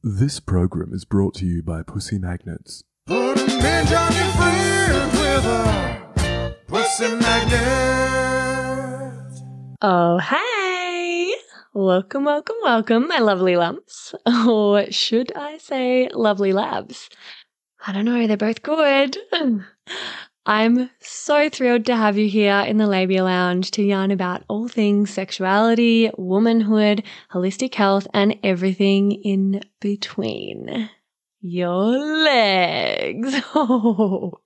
This program is brought to you by Pussy Magnets. Put a man on your friend with a pussy magnet. Oh, hey! Welcome, my lovely lumps. Or should I say lovely labs? I don't know, they're both good. I'm so thrilled to have you here in the Labia Lounge to yarn about all things sexuality, womanhood, holistic health, and everything in between. Your legs. Oh,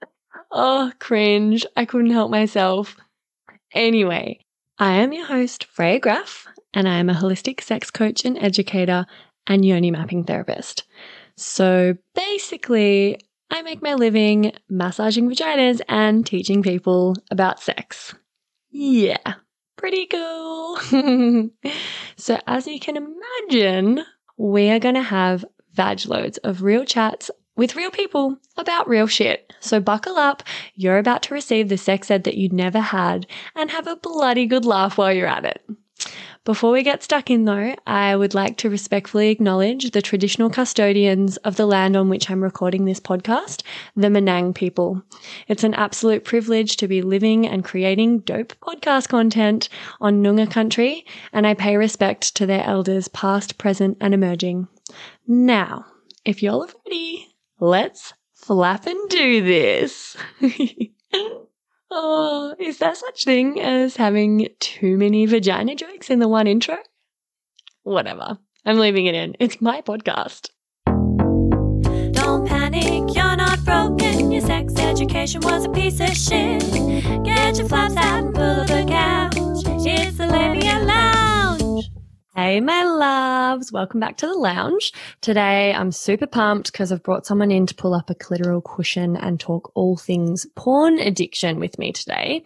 cringe. I couldn't help myself. Anyway, I am your host, Freya Graff, and I am a holistic sex coach and educator and yoni mapping therapist. So basically, I make my living massaging vaginas and teaching people about sex. Yeah, pretty cool. So as you can imagine, we are going to have vag loads of real chats with real people about real shit. So buckle up, you're about to receive the sex ed that you never had and have a bloody good laugh while you're at it. Before we get stuck in though, I would like to respectfully acknowledge the traditional custodians of the land on which I'm recording this podcast, the Menang people. It's an absolute privilege to be living and creating dope podcast content on Noongar country, and I pay respect to their elders past, present, and emerging. Now, if y'all are ready, let's flap and do this. Oh, is there such thing as having too many vagina jokes in the one intro? Whatever. I'm leaving it in. It's my podcast. Don't panic, you're not broken. Your sex education was a piece of shit. Get your flaps out and pull up a couch. It's the Labia Lounge. Hey, my loves. Welcome back to the lounge. Today, I'm super pumped because I've brought someone in to pull up a clitoral cushion and talk all things porn addiction with me today.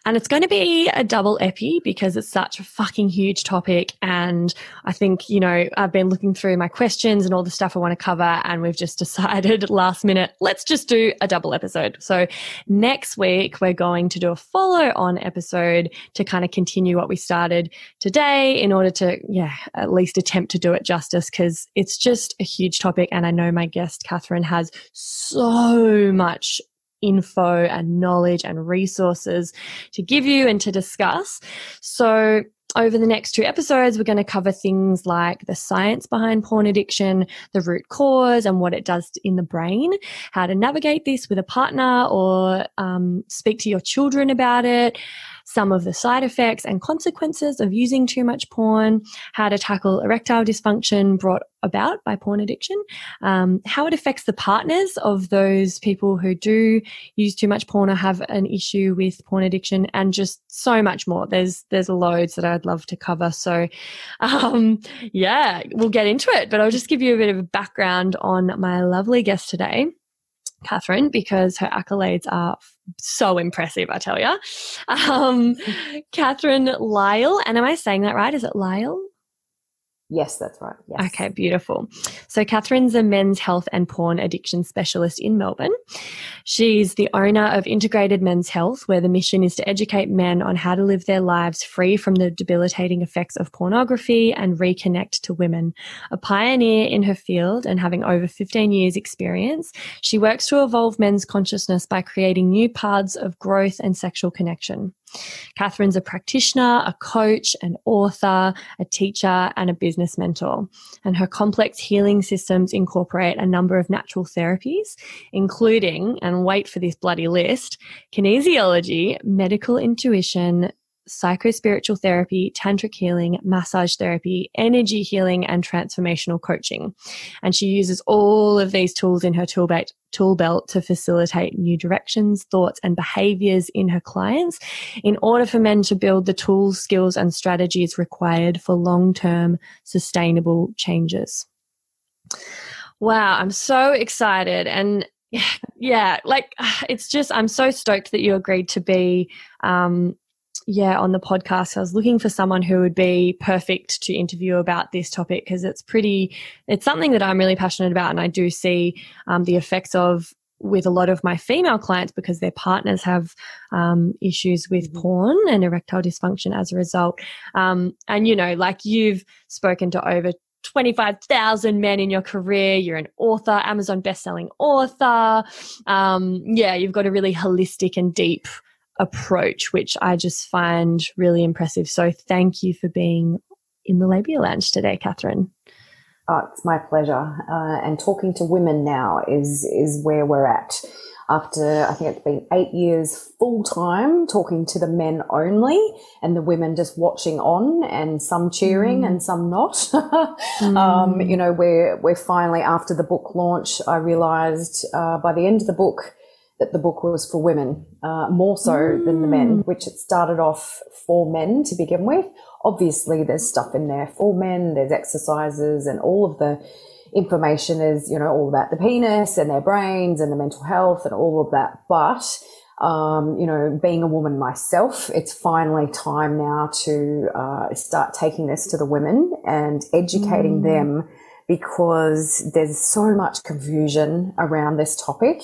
And it's going to be a double epi because it's such a fucking huge topic. And I think, you know, I've been looking through my questions and all the stuff I want to cover, and we've just decided last minute, let's just do a double episode. So next week, we're going to do a follow-on episode to kind of continue what we started today in order to at least attempt to do it justice, because it's just a huge topic. And I know my guest, Catherine, has so much info and knowledge and resources to give you and to discuss. So over the next 2 episodes, we're going to cover things like the science behind porn addiction, the root cause and what it does in the brain, how to navigate this with a partner or speak to your children about it, some of the side effects and consequences of using too much porn, how to tackle erectile dysfunction brought about by porn addiction, how it affects the partners of those people who do use too much porn or have an issue with porn addiction, and just so much more. There's loads that I'd love to cover. So, we'll get into it. But I'll just give you a bit of a background on my lovely guest today, Catherine, because her accolades are so impressive, I tell you. Catherine Lyell, and am I saying that right? Is it Lyell? Yes, that's right. Yes. Okay, beautiful. So Catherine's a men's health and porn addiction specialist in Melbourne. She's the owner of Integrated Men's Health, where the mission is to educate men on how to live their lives free from the debilitating effects of pornography and reconnect to women. A pioneer in her field and having over 15 years experience, she works to evolve men's consciousness by creating new paths of growth and sexual connection. Catherine's a practitioner, a coach, an author, a teacher, and a business mentor. And her complex healing systems incorporate a number of natural therapies, including, and wait for this bloody list, kinesiology, medical intuition, psycho-spiritual therapy, tantric healing, massage therapy, energy healing, and transformational coaching. And she uses all of these tools in her tool belt to facilitate new directions, thoughts, and behaviours in her clients in order for men to build the tools, skills, and strategies required for long-term sustainable changes. Wow, I'm so excited. And it's just, I'm so stoked that you agreed to be on the podcast. I was looking for someone who would be perfect to interview about this topic because it's something that I'm really passionate about, and I do see the effects of with a lot of my female clients because their partners have issues with porn and erectile dysfunction as a result. And, you know, like you've spoken to over 25,000 men in your career. You're an author, Amazon bestselling author. Yeah, you've got a really holistic and deep approach, which I just find really impressive. So thank you for being in the Labia Lounge today, Catherine. Oh, it's my pleasure. And talking to women now is where we're at. After, I think it's been 8 years full time talking to the men only, and the women just watching on, and some cheering and some not. You know, we're finally, after the book launch, I realized by the end of the book that the book was for women, more so than the men, which it started off for men to begin with. Obviously, there's stuff in there for men, there's exercises, and all of the information is, you know, all about the penis and their brains and the mental health and all of that. But, you know, being a woman myself, it's finally time now to start taking this to the women and educating them, because there's so much confusion around this topic.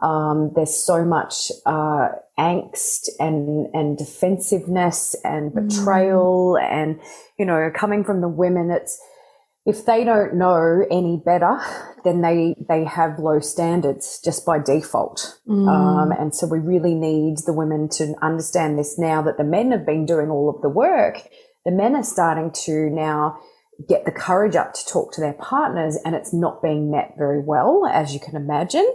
There's so much angst and defensiveness and betrayal, and, you know, coming from the women, it's, if they don't know any better, then they have low standards just by default. And so we really need the women to understand this now that the men have been doing all of the work. The men are starting to now get the courage up to talk to their partners, and it's not being met very well, as you can imagine.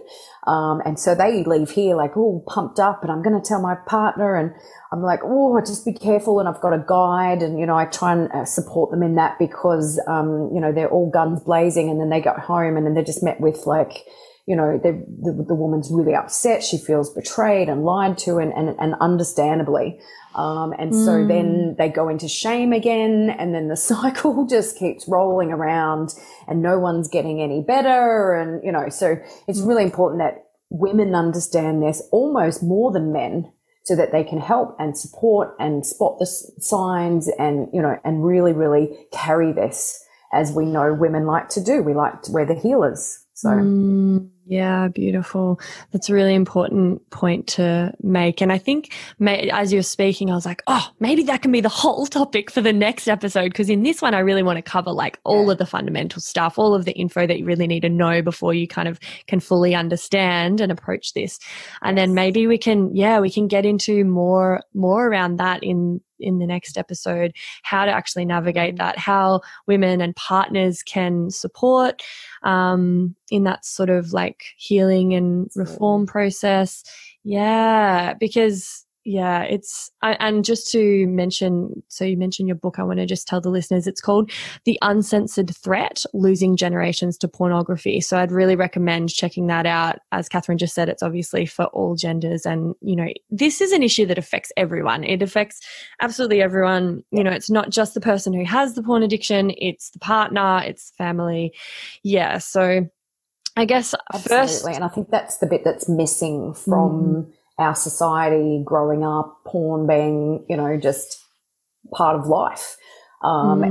And so they leave here like, oh, pumped up, and I'm going to tell my partner, and I'm like, oh, just be careful. And I've got a guide, and, you know, I try and support them in that, because, you know, they're all guns blazing, and then they go home and then they're just met with like, you know, the woman's really upset. She feels betrayed and lied to, and understandably. And so then they go into shame again, and then the cycle just keeps rolling around, and no one's getting any better. And, you know, so it's really important that women understand this almost more than men, so that they can help and support and spot the signs, and, you know, and really, really carry this, as we know women like to do. We're the healers. So. Yeah, beautiful. That's a really important point to make. And I think as you're speaking, I was like, oh, maybe that can be the whole topic for the next episode, because in this one, I really want to cover like all of the fundamental stuff, all of the info that you really need to know before you kind of can fully understand and approach this. And then maybe we can get into more around that in the next episode, how to actually navigate that, how women and partners can support in that sort of like healing and reform process. Yeah, because and just to mention, so you mentioned your book, I want to just tell the listeners it's called The Uncensored Threat: Losing Generations to Pornography. So I'd really recommend checking that out. As Catherine just said, it's obviously for all genders, and, you know, this is an issue that affects everyone. It affects absolutely everyone. You know, it's not just the person who has the porn addiction, it's the partner, it's family. Yeah, so I guess Absolutely. And I think that's the bit that's missing from our society growing up, porn being, you know, just part of life,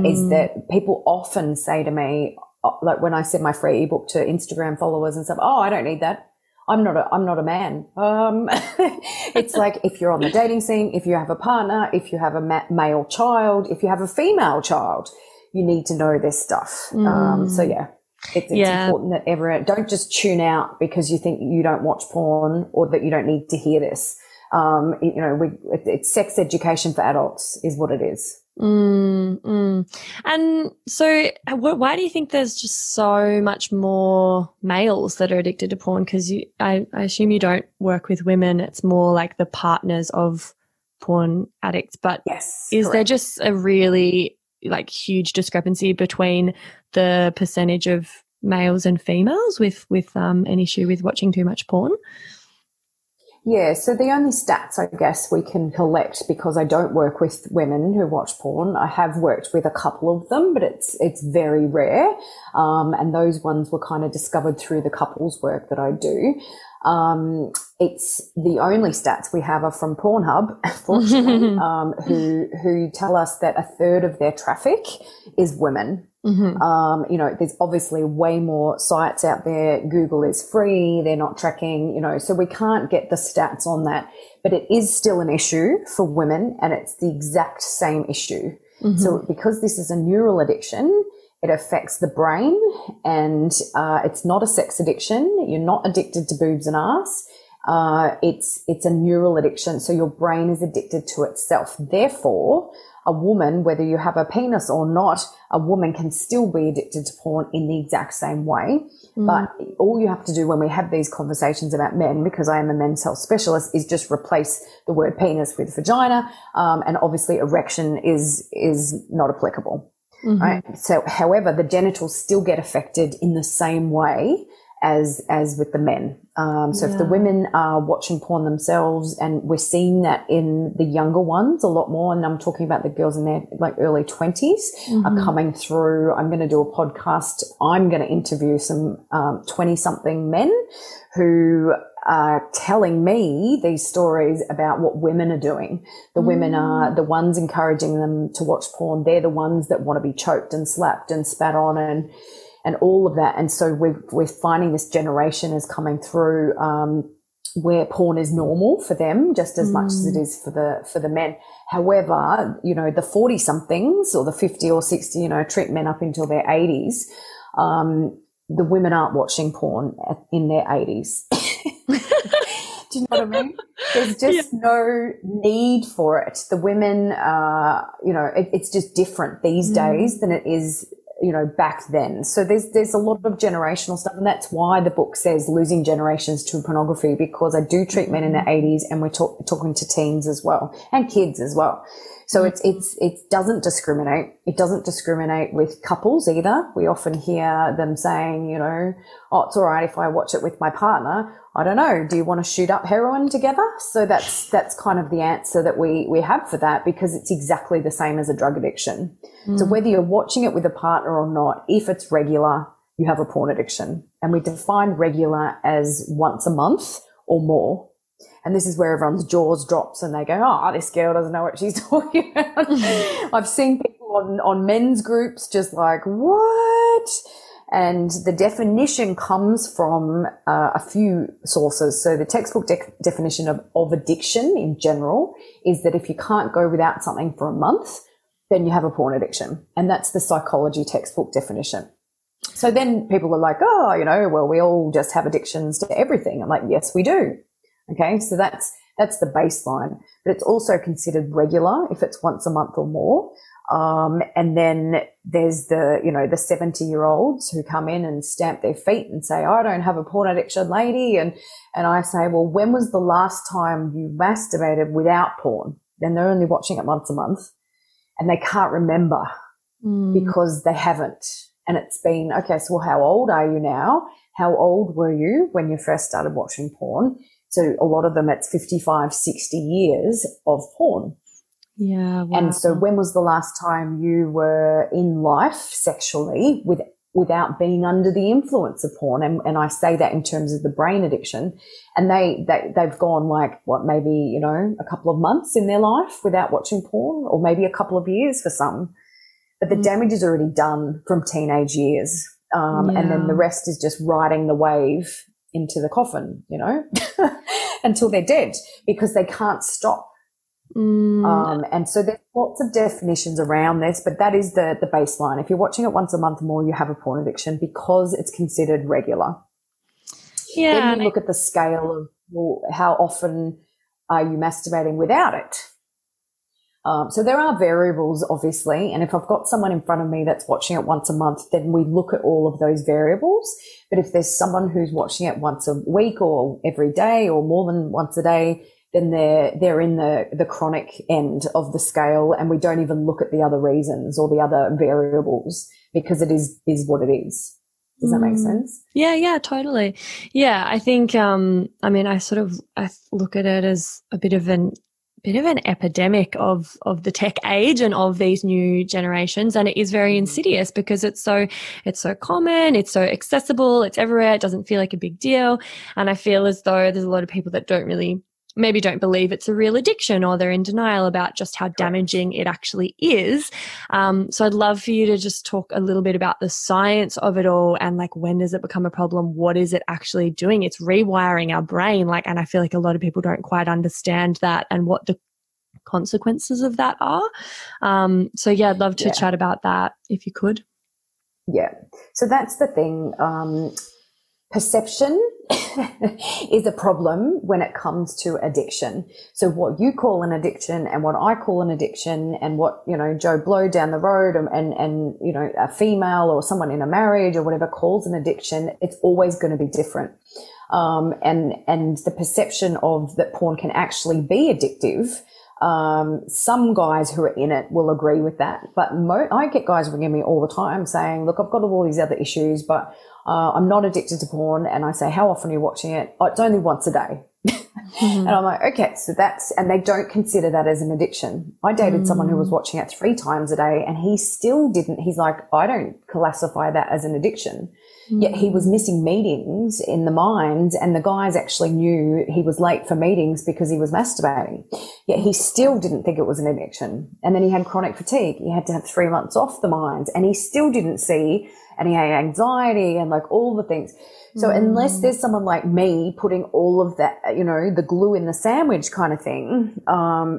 is that people often say to me, like when I send my free ebook to Instagram followers and stuff, oh, I don't need that. I'm not a man. It's like, if you're on the dating scene, if you have a partner, if you have a male child, if you have a female child, you need to know this stuff. So yeah. It's important that everyone don't just tune out because you think you don't watch porn or that you don't need to hear this. You know, it's sex education for adults is what it is. And so why do you think there's just so much more males that are addicted to porn? Because I assume you don't work with women. It's more like the partners of porn addicts. But yes, is correct. there just a really like huge discrepancy between the percentage of males and females with an issue with watching too much porn? Yeah, so the only stats I guess we can collect, because I don't work with women who watch porn, I have worked with a couple of them, but it's very rare, and those ones were kind of discovered through the couples work that I do. It's the only stats we have are from Pornhub, fortunately, who tell us that a third of their traffic is women. You know, there's obviously way more sites out there. Google is free. They're not tracking, you know, so we can't get the stats on that, but it is still an issue for women, and it's the exact same issue. So because this is a neural addiction, It affects the brain, and it's not a sex addiction. You're not addicted to boobs and ass. It's a neural addiction. So your brain is addicted to itself. Therefore, a woman, whether you have a penis or not, a woman can still be addicted to porn in the exact same way. But all you have to do when we have these conversations about men, because I am a men's health specialist, is just replace the word penis with vagina. And obviously erection is not applicable. Right. So, however, the genitals still get affected in the same way as with the men. So if the women are watching porn themselves, and we're seeing that in the younger ones a lot more, and I'm talking about the girls in their like early 20s are coming through. I'm going to do a podcast. I'm going to interview some 20-something men who are telling me these stories about what women are doing. The women are the ones encouraging them to watch porn. They're the ones that want to be choked and slapped and spat on and all of that. And so we're finding this generation is coming through where porn is normal for them just as much as it is for the men. However, you know, the 40-somethings or the 50 or 60, you know, treat men up until their 80s. The women aren't watching porn in their 80s. Do you know what I mean? There's just no need for it. The women, you know, it's just different these days than it is, you know, back then. So there's a lot of generational stuff, and that's why the book says losing generations to pornography, because I do treat men in their 80s, and we're talking to teens as well and kids as well. So it doesn't discriminate. It doesn't discriminate with couples either. We often hear them saying, you know, oh, it's all right if I watch it with my partner. I don't know. Do you want to shoot up heroin together? So that's kind of the answer that we have for that, because it's exactly the same as a drug addiction. So whether you're watching it with a partner or not, if it's regular, you have a porn addiction. And we define regular as once a month or more. And this is where everyone's jaws drops and they go, oh, this girl doesn't know what she's talking about. I've seen people on men's groups just like, what? And the definition comes from a few sources. So the textbook definition of addiction in general is that if you can't go without something for a month, then you have a porn addiction. And that's the psychology textbook definition. So then people are like, oh, you know, well, we all just have addictions to everything. I'm like, yes, we do. Okay, so that's the baseline, but it's also considered regular if it's once a month or more. And then there's the 70-year-olds who come in and stamp their feet and say, I don't have a porn addiction, lady. And I say, well, when was the last time you masturbated without porn? Then they're only watching it once a month, and they can't remember because they haven't. And it's been, okay, so how old are you now? How old were you when you first started watching porn? So a lot of them, it's 55, 60 years of porn. Yeah. Wow. And so when was the last time you were in life sexually without being under the influence of porn? And I say that in terms of the brain addiction. And they've gone like, what, maybe, you know, a couple of months in their life without watching porn, or maybe a couple of years for some. But the damage is already done from teenage years. And then the rest is just riding the wave into the coffin, you know, until they're dead, because they can't stop. And so there's lots of definitions around this, but that is the baseline. If you're watching it once a month or more, you have a porn addiction because it's considered regular. Yeah. Then you look at the scale of, well, how often are you masturbating without it? So there are variables, obviously, and if I've got someone in front of me that's watching it once a month, then we look at all of those variables. But if there's someone who's watching it once a week or every day or more than once a day, then they're in the chronic end of the scale, and we don't even look at the other reasons or the other variables, because it is what it is. Does that make sense? Yeah, totally. Yeah, I think, I mean, I look at it as a bit of an epidemic of the tech age and of these new generations, and it is very insidious because it's so common, it's so accessible, it's everywhere, it doesn't feel like a big deal. And I feel as though there's a lot of people that don't believe it's a real addiction, or they're in denial about just how damaging it actually is. So I'd love for you to just talk a little bit about the science of it all, and like, when does it become a problem? What is it actually doing? It's rewiring our brain. And I feel like a lot of people don't quite understand that and what the consequences of that are. So yeah, I'd love to chat about that if you could. Yeah. So that's the thing. Perception is a problem when it comes to addiction. So what you call an addiction and what I call an addiction and what, you know, Joe Blow down the road and, you know, a female or someone in a marriage or whatever calls an addiction, it's always going to be different. And the perception of that porn can actually be addictive. Some guys who are in it will agree with that, but I get guys ringing me all the time saying, look, I've got all these other issues, but I'm not addicted to porn. And I say, how often are you watching it? Oh, it's only once a day. And I'm like, okay, so and they don't consider that as an addiction. I dated someone who was watching it 3 times a day and he still didn't. He's like, I don't classify that as an addiction. Yet he was missing meetings in the mines, and the guys actually knew he was late for meetings because he was masturbating. Yet he still didn't think it was an addiction. And then he had chronic fatigue. He had to have 3 months off the mines, and he still didn't see, and he had anxiety and like all the things. So unless there's someone like me putting all of that, you know, the glue in the sandwich kind of thing,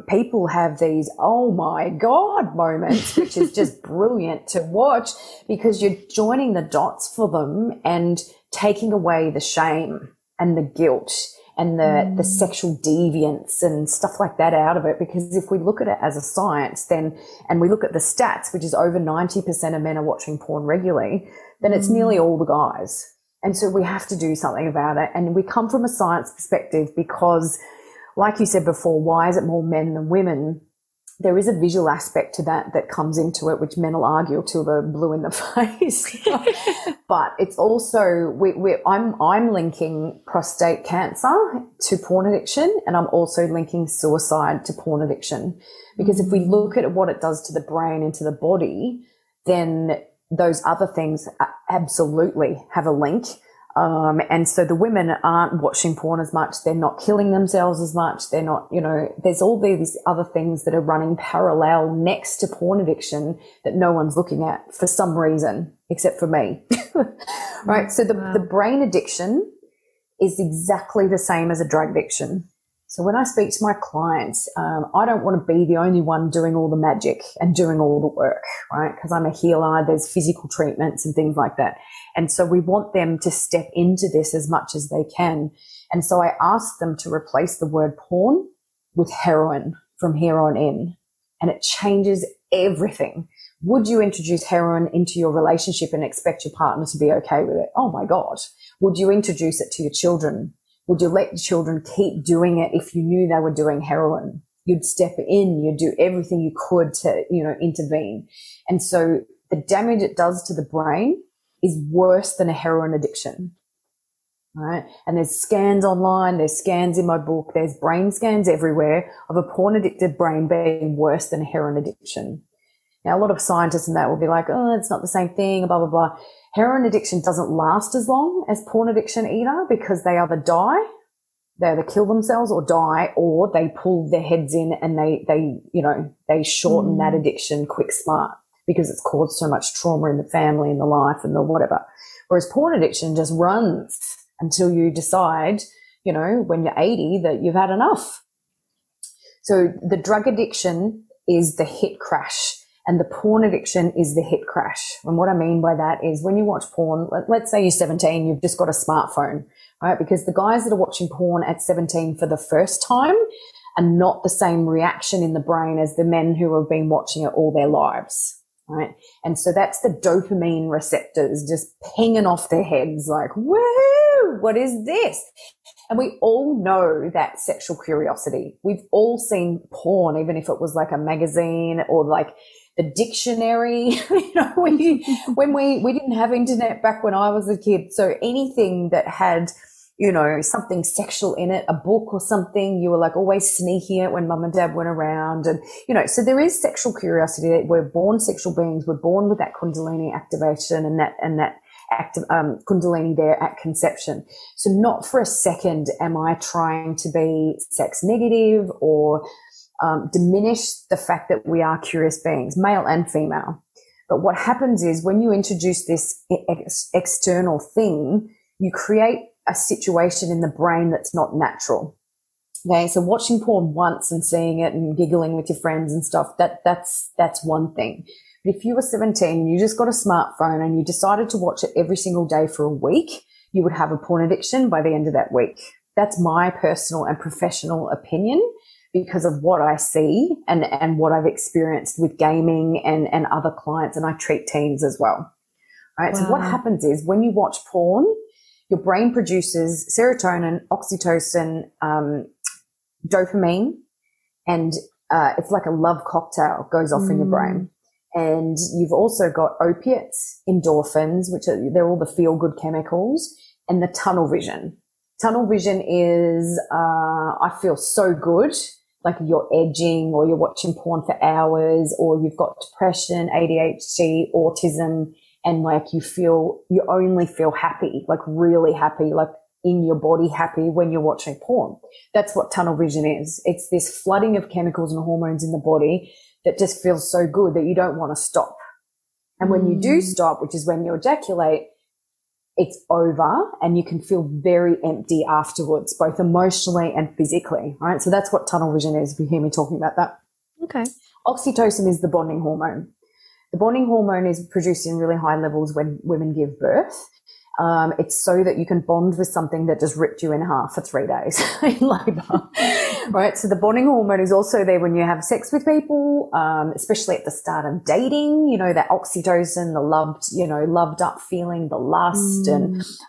people have these, oh my God moments, which is just brilliant to watch because you're joining the dots for them and taking away the shame and the guilt and the sexual deviance and stuff like that out of it. Because if we look at it as a science, then, and we look at the stats, which is over 90% of men are watching porn regularly, then it's nearly all the guys. And so we have to do something about it. And we come from a science perspective because, like you said before, why is it more men than women? There is a visual aspect to that comes into it, which men will argue till they're blue in the face. But it's also, I'm linking prostate cancer to porn addiction, and I'm also linking suicide to porn addiction. Because if we look at what it does to the brain and to the body, then those other things absolutely have a link. And so the women aren't watching porn as much. They're not killing themselves as much. They're not, you know, there's all these other things that are running parallel next to porn addiction that no one's looking at for some reason, except for me. Right. So the brain addiction is exactly the same as a drug addiction. So when I speak to my clients, I don't want to be the only one doing all the magic and doing all the work, right? Because I'm a healer, there's physical treatments and things like that. And so we want them to step into this as much as they can. And so I ask them to replace the word porn with heroin from here on in. And it changes everything. Would you introduce heroin into your relationship and expect your partner to be okay with it? Oh my God. Would you introduce it to your children? Would you let your children keep doing it if you knew they were doing heroin? You'd step in, you'd do everything you could to, you know, intervene. And so the damage it does to the brain is worse than a heroin addiction, right? And there's scans online, there's scans in my book, there's brain scans everywhere of a porn addicted brain being worse than a heroin addiction. Now, a lot of scientists and that will be like, oh, it's not the same thing, blah, blah, blah. Heroin addiction doesn't last as long as porn addiction either, because they either die, they either kill themselves or die, or they pull their heads in and they shorten that addiction quick smart because it's caused so much trauma in the family and the life and the whatever. Whereas porn addiction just runs until you decide, you know, when you're 80 that you've had enough. So the drug addiction is the hit crash. And the porn addiction is the hit crash. And what I mean by that is when you watch porn, let's say you're 17, you've just got a smartphone, right? Because the guys that are watching porn at 17 for the first time are not the same reaction in the brain as the men who have been watching it all their lives, right? And so that's the dopamine receptors just pinging off their heads like, woohoo, what is this? And we all know that sexual curiosity. We've all seen porn, even if it was like a magazine or like the dictionary, you know, when we didn't have internet back when I was a kid. So anything that had, you know, something sexual in it, a book or something, you were like always sneaking it when mum and dad went around. And, you know, so there is sexual curiosity. We're born sexual beings. We're born with that Kundalini activation and that active, Kundalini there at conception. So not for a second am I trying to be sex negative or diminish the fact that we are curious beings, male and female. But what happens is when you introduce this external thing, you create a situation in the brain that's not natural. Okay, so watching porn once and seeing it and giggling with your friends and stuff, that's one thing. But if you were 17 and you just got a smartphone and you decided to watch it every single day for a week, you would have a porn addiction by the end of that week. That's my personal and professional opinion because of what I see and what I've experienced with gaming and other clients, and I treat teens as well. Right? Wow. So what happens is when you watch porn, your brain produces serotonin, oxytocin, dopamine, and it's like a love cocktail goes off in your brain. And you've also got opiates, endorphins, they're all the feel-good chemicals, and the tunnel vision. Tunnel vision is, I feel so good, like you're edging or you're watching porn for hours, or you've got depression, ADHD, autism, and like you only feel happy, like really happy, like in your body happy when you're watching porn. That's what tunnel vision is. It's this flooding of chemicals and hormones in the body that just feels so good that you don't want to stop. And when you do stop, which is when you ejaculate, it's over and you can feel very empty afterwards, both emotionally and physically, right? So that's what tunnel vision is, if you hear me talking about that. Okay. Oxytocin is the bonding hormone. The bonding hormone is produced in really high levels when women give birth. It's so that you can bond with something that just ripped you in half for 3 days in labour, right? So the bonding hormone is also there when you have sex with people, especially at the start of dating, you know, that oxytocin, the loved up feeling, the lust,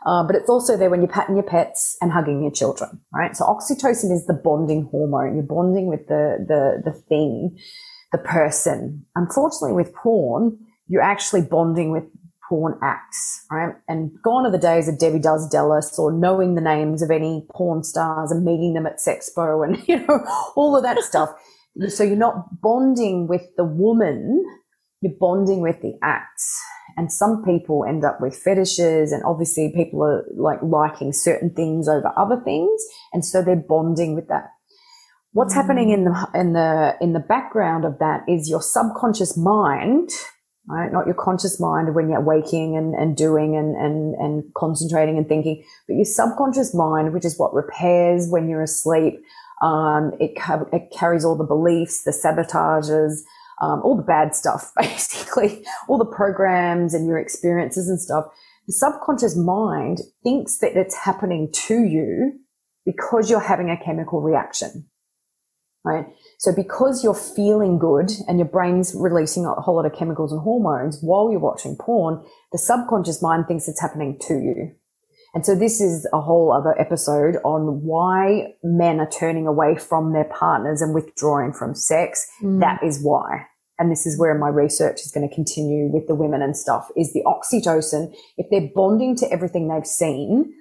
but it's also there when you're patting your pets and hugging your children, right? So oxytocin is the bonding hormone. You're bonding with the thing, the person. Unfortunately, with porn, you're actually bonding with porn acts, right? And gone are the days of Debbie Does Dallas or knowing the names of any porn stars and meeting them at Sexpo and, you know, all of that stuff. So you're not bonding with the woman, you're bonding with the acts. And some people end up with fetishes, and obviously people are like liking certain things over other things. And so they're bonding with that. What's happening in the background of that is your subconscious mind, right? Not your conscious mind when you're waking and doing and concentrating and thinking, but your subconscious mind, which is what repairs when you're asleep. It carries all the beliefs, the sabotages, all the bad stuff, basically, all the programs and your experiences and stuff. The subconscious mind thinks that it's happening to you because you're having a chemical reaction. Right. So because you're feeling good and your brain's releasing a whole lot of chemicals and hormones while you're watching porn, the subconscious mind thinks it's happening to you. And so this is a whole other episode on why men are turning away from their partners and withdrawing from sex. That is why. And this is where my research is going to continue with the women and stuff, is the oxytocin. If they're bonding to everything they've seen,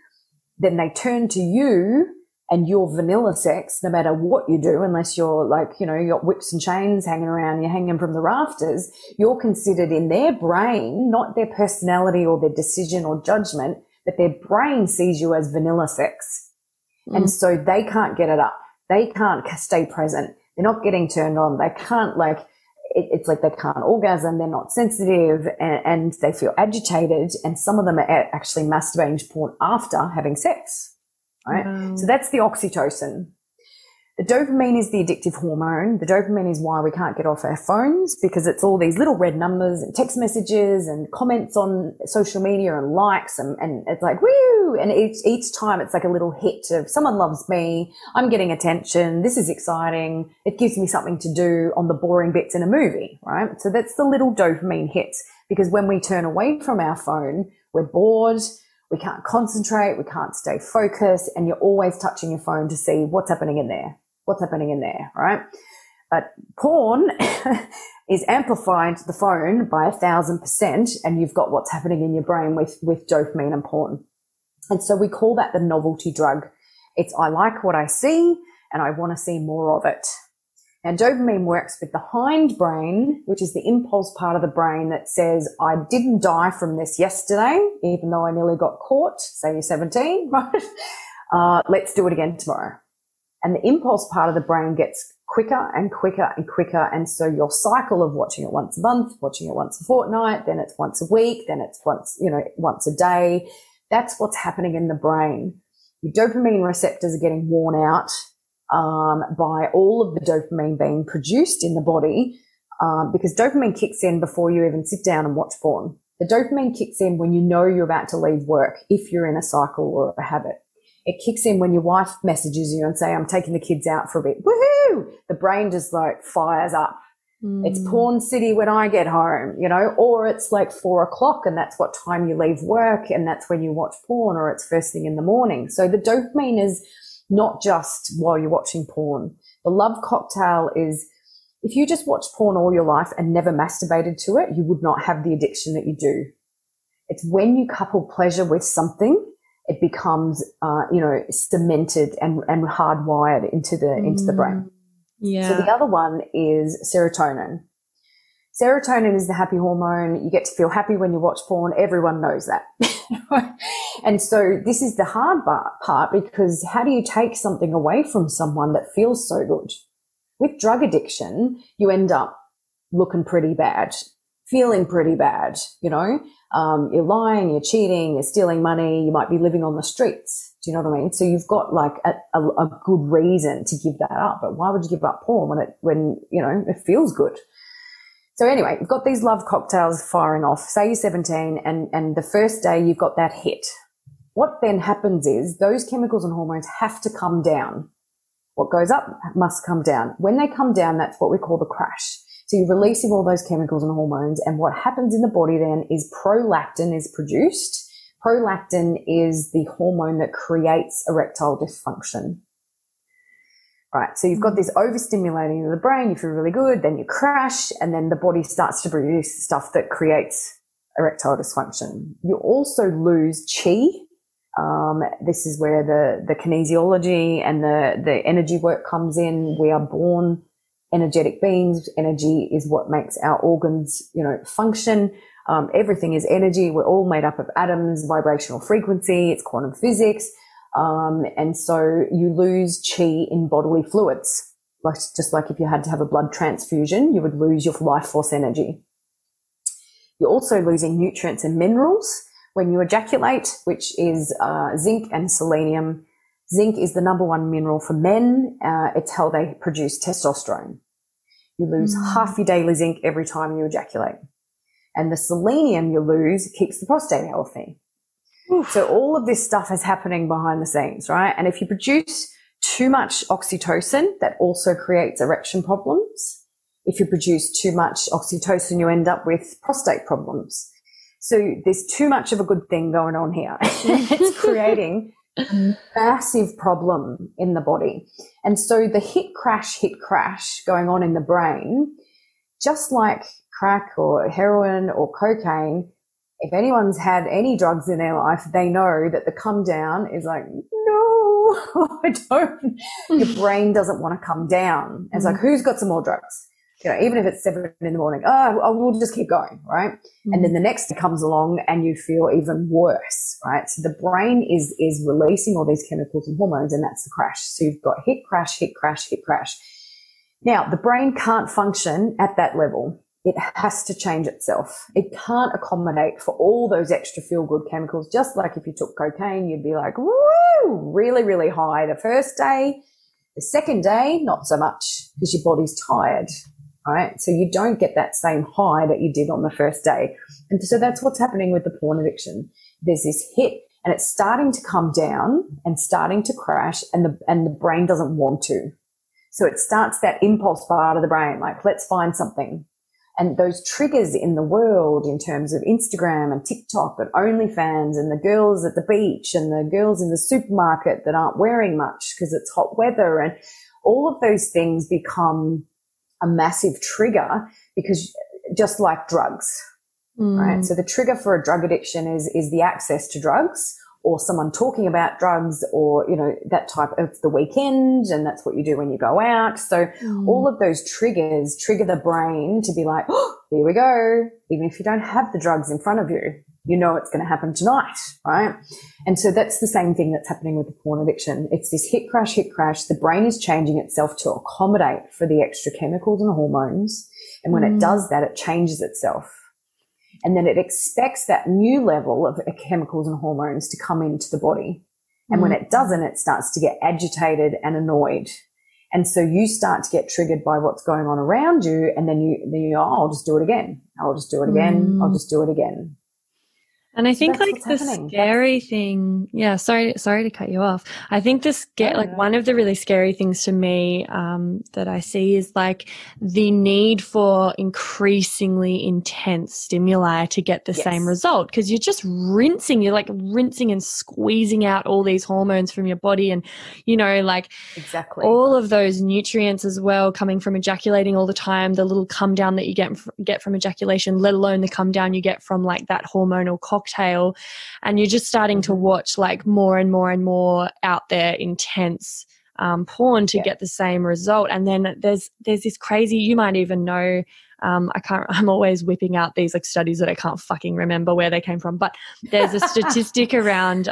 then they turn to you and your vanilla sex, no matter what you do, unless you're like, you know, you got whips and chains hanging around, you're hanging from the rafters, you're considered in their brain, not their personality or their decision or judgment, but their brain sees you as vanilla sex. And so they can't get it up. They can't stay present. They're not getting turned on. They can't it's like they can't orgasm. They're not sensitive and they feel agitated. And some of them are actually masturbating to porn after having sex. Right? So that's the oxytocin. The dopamine is the addictive hormone. The dopamine is why we can't get off our phones, because it's all these little red numbers and text messages and comments on social media and likes and it's like, woo! And each time it's like a little hit of someone loves me, I'm getting attention, this is exciting, it gives me something to do on the boring bits in a movie, right? So that's the little dopamine hits, because when we turn away from our phone, we're bored, we can't concentrate, we can't stay focused, and you're always touching your phone to see what's happening in there, right? But porn is amplified the phone by 1,000%, and you've got what's happening in your brain with dopamine and porn. And so we call that the novelty drug. It's I like what I see and I want to see more of it. And dopamine works with the hindbrain, which is the impulse part of the brain that says, I didn't die from this yesterday, even though I nearly got caught, say you're 17, right? Let's do it again tomorrow. And the impulse part of the brain gets quicker and quicker and quicker. And so your cycle of watching it once a month, watching it once a fortnight, then it's once a week, then it's once a day. That's what's happening in the brain. Your dopamine receptors are getting worn out by all of the dopamine being produced in the body because dopamine kicks in before you even sit down and watch porn. The dopamine kicks in when you know you're about to leave work, if you're in a cycle or a habit. It kicks in when your wife messages you and say, I'm taking the kids out for a bit. Woohoo! The brain just like fires up. It's porn city when I get home, you know, or it's like 4 o'clock and that's what time you leave work and that's when you watch porn, or it's first thing in the morning. So the dopamine is not just while you're watching porn. The love cocktail is, if you just watch porn all your life and never masturbated to it, you would not have the addiction that you do. It's when you couple pleasure with something, it becomes, cemented and hardwired into the brain. Yeah. So the other one is serotonin. Serotonin is the happy hormone. You get to feel happy when you watch porn. Everyone knows that. And so this is the hard part, because how do you take something away from someone that feels so good? With drug addiction, you end up looking pretty bad, feeling pretty bad, you know. You're lying, you're cheating, you're stealing money, you might be living on the streets. Do you know what I mean? So you've got like a good reason to give that up. But why would you give up porn when you know, it feels good? So anyway, you've got these love cocktails firing off. Say you're 17 and the first day you've got that hit. What then happens is those chemicals and hormones have to come down. What goes up must come down. When they come down, that's what we call the crash. So you're releasing all those chemicals and hormones, and what happens in the body then is prolactin is produced. Prolactin is the hormone that creates erectile dysfunction. Right, so you've got this overstimulating of the brain, you feel really good, then you crash, and then the body starts to produce stuff that creates erectile dysfunction. You also lose chi. This is where the kinesiology and the energy work comes in. We are born energetic beings. Energy is what makes our organs, you know, function. Everything is energy. We're all made up of atoms, vibrational frequency. It's quantum physics. And so you lose chi in bodily fluids. Just like if you had to have a blood transfusion, you would lose your life force energy. You're also losing nutrients and minerals when you ejaculate, which is zinc and selenium. Zinc is the number one mineral for men. It's how they produce testosterone. You lose half your daily zinc every time you ejaculate. And the selenium you lose keeps the prostate healthy. Oof. So all of this stuff is happening behind the scenes, right? And if you produce too much oxytocin, that also creates erection problems. If you produce too much oxytocin, you end up with prostate problems. So there's too much of a good thing going on here. It's creating a massive problem in the body. And so the hit crash going on in the brain, just like crack or heroin or cocaine, if anyone's had any drugs in their life, they know that the come down is like, no, I don't. Your brain doesn't want to come down. It's like, who's got some more drugs? You know, even if it's 7 in the morning, we'll just keep going, right? And then the next day comes along and you feel even worse, right? So the brain is releasing all these chemicals and hormones, and that's the crash. So you've got hit, crash, hit, crash, hit, crash. Now, the brain can't function at that level. It has to change itself. It can't accommodate for all those extra feel-good chemicals. Just like if you took cocaine, you'd be like, woo, really, really high the first day. The second day, not so much, because your body's tired, right? So you don't get that same high that you did on the first day. And so that's what's happening with the porn addiction. There's this hit and it's starting to come down and starting to crash, and the brain doesn't want to. So it starts that impulse part of the brain, like, let's find something. And those triggers in the world in terms of Instagram and TikTok and OnlyFans and the girls at the beach and the girls in the supermarket that aren't wearing much because it's hot weather, and all of those things become a massive trigger, because just like drugs, right? So the trigger for a drug addiction is the access to drugs, or someone talking about drugs, or, you know, that type of the weekend, and that's what you do when you go out. So all of those triggers trigger the brain to be like, oh, here we go. Even if you don't have the drugs in front of you, you know it's going to happen tonight, right? And so that's the same thing that's happening with the porn addiction. It's this hit, crash, hit, crash. The brain is changing itself to accommodate for the extra chemicals and hormones. And when it does that, it changes itself. And then it expects that new level of chemicals and hormones to come into the body. And when it doesn't, it starts to get agitated and annoyed. And so you start to get triggered by what's going on around you. And then you go, oh, I'll just do it again. I'll just do it again. I'll just do it again. And I think So like the scary thing, sorry to cut you off. I think one of the really scary things to me that I see is like the need for increasingly intense stimuli to get the same result, because you're just rinsing and squeezing out all these hormones from your body, and like exactly all of those nutrients as well coming from ejaculating all the time, the little come down that you get from ejaculation, let alone the come down you get from like that hormonal cocktail. And you're just starting to watch like more and more and more out there intense porn to get the same result. And then there's this crazy, you might even know, I'm always whipping out these like studies that I can't fucking remember where they came from, but there's a statistic around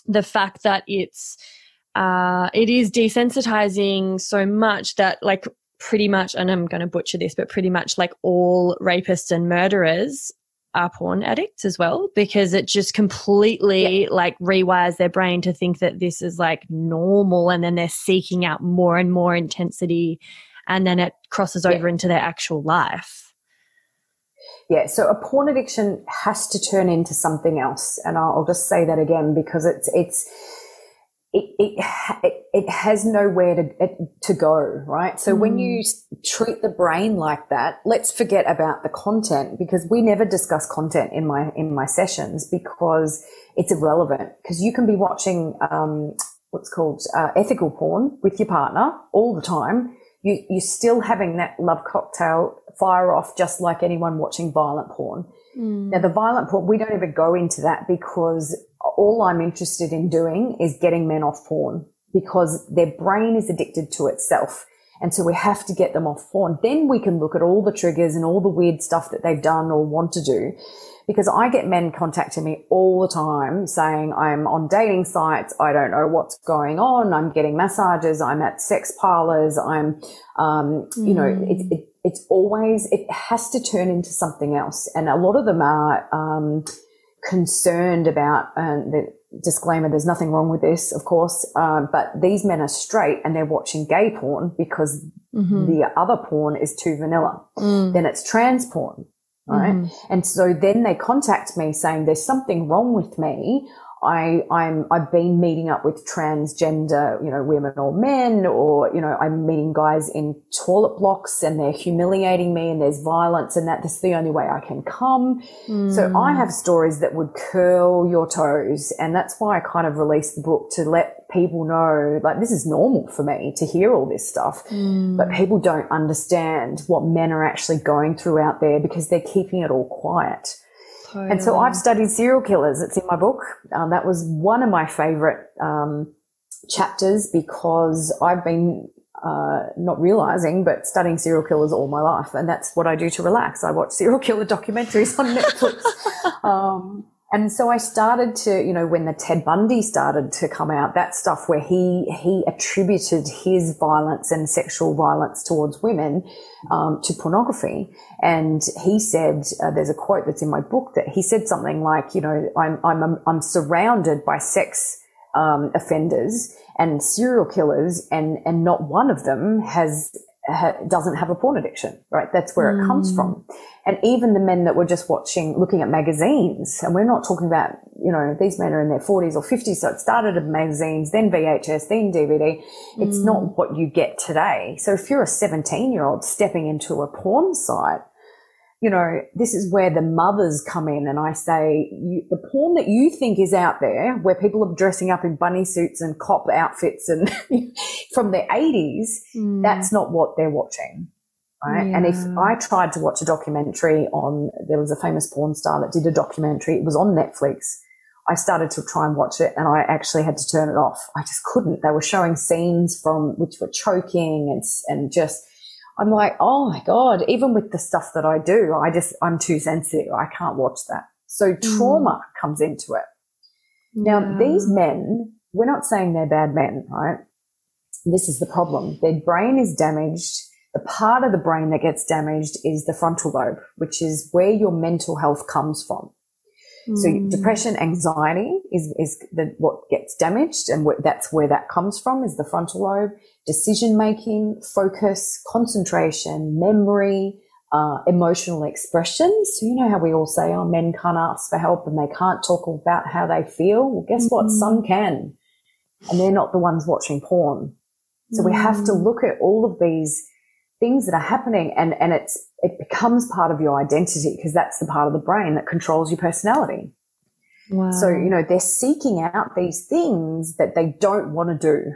the fact that it is desensitizing so much that like pretty much, and I'm going to butcher this, but pretty much like all rapists and murderers are porn addicts as well, because it just completely like rewires their brain to think that this is like normal, and then they're seeking out more and more intensity, and then it crosses over into their actual life. Yeah, so a porn addiction has to turn into something else, and I'll just say that again because it has nowhere to go, right? So when you treat the brain like that, let's forget about the content, because we never discuss content in my sessions because it's irrelevant. Because you can be watching what's called ethical porn with your partner all the time. You're still having that love cocktail fire off just like anyone watching violent porn. Now, the violent porn, we don't even go into that because all I'm interested in doing is getting men off porn, because their brain is addicted to itself. And so we have to get them off porn. Then we can look at all the triggers and all the weird stuff that they've done or want to do. Because I get men contacting me all the time saying, I'm on dating sites, I don't know what's going on, I'm getting massages, I'm at sex parlors, I'm, it's always, it has to turn into something else. And a lot of them are concerned about, the disclaimer, there's nothing wrong with this, of course, but these men are straight and they're watching gay porn because the other porn is too vanilla. Then it's trans porn, right? And so then they contact me saying there's something wrong with me. I've been meeting up with transgender, women or men, or, I'm meeting guys in toilet blocks and they're humiliating me and there's violence, and that's the only way I can come. So I have stories that would curl your toes. And that's why I kind of released the book, to let people know, like, this is normal for me to hear all this stuff, but people don't understand what men are actually going through out there because they're keeping it all quiet. And so I've studied serial killers. It's in my book. That was one of my favorite chapters, because I've been not realizing, but studying serial killers all my life. And that's what I do to relax. I watch serial killer documentaries on Netflix. And so I started to, when the Ted Bundy started to come out, that stuff where he attributed his violence and sexual violence towards women to pornography. And he said, there's a quote that's in my book that he said something like, I'm surrounded by sex offenders and serial killers, and not one of them doesn't have a porn addiction, right? That's where it comes from. And even the men that were just looking at magazines, and we're not talking about, these men are in their 40s or 50s, so it started at magazines, then VHS, then DVD. It's not what you get today. So if you're a 17-year-old stepping into a porn site, this is where the mothers come in, and I say, the porn that you think is out there, where people are dressing up in bunny suits and cop outfits and from the 80s, that's not what they're watching, right? Yeah. And if I tried to watch a documentary there was a famous porn star that did a documentary, it was on Netflix. I started to try and watch it, and I actually had to turn it off. I just couldn't. They were showing scenes which were choking and just, I'm like, oh my God, even with the stuff that I do, I'm too sensitive. I can't watch that. So trauma comes into it. Now, these men, we're not saying they're bad men, right? This is the problem. Their brain is damaged. The part of the brain that gets damaged is the frontal lobe, which is where your mental health comes from. So depression, anxiety is what gets damaged, and that's where that comes from, is the frontal lobe. Decision making, focus, concentration, memory, emotional expression. So you know how we all say, oh, men can't ask for help and they can't talk about how they feel. Well, guess what? Some can, and they're not the ones watching porn. So we have to look at all of these things that are happening, and it becomes part of your identity, because that's the part of the brain that controls your personality. Wow. So, you know, they're seeking out these things that they don't want to do,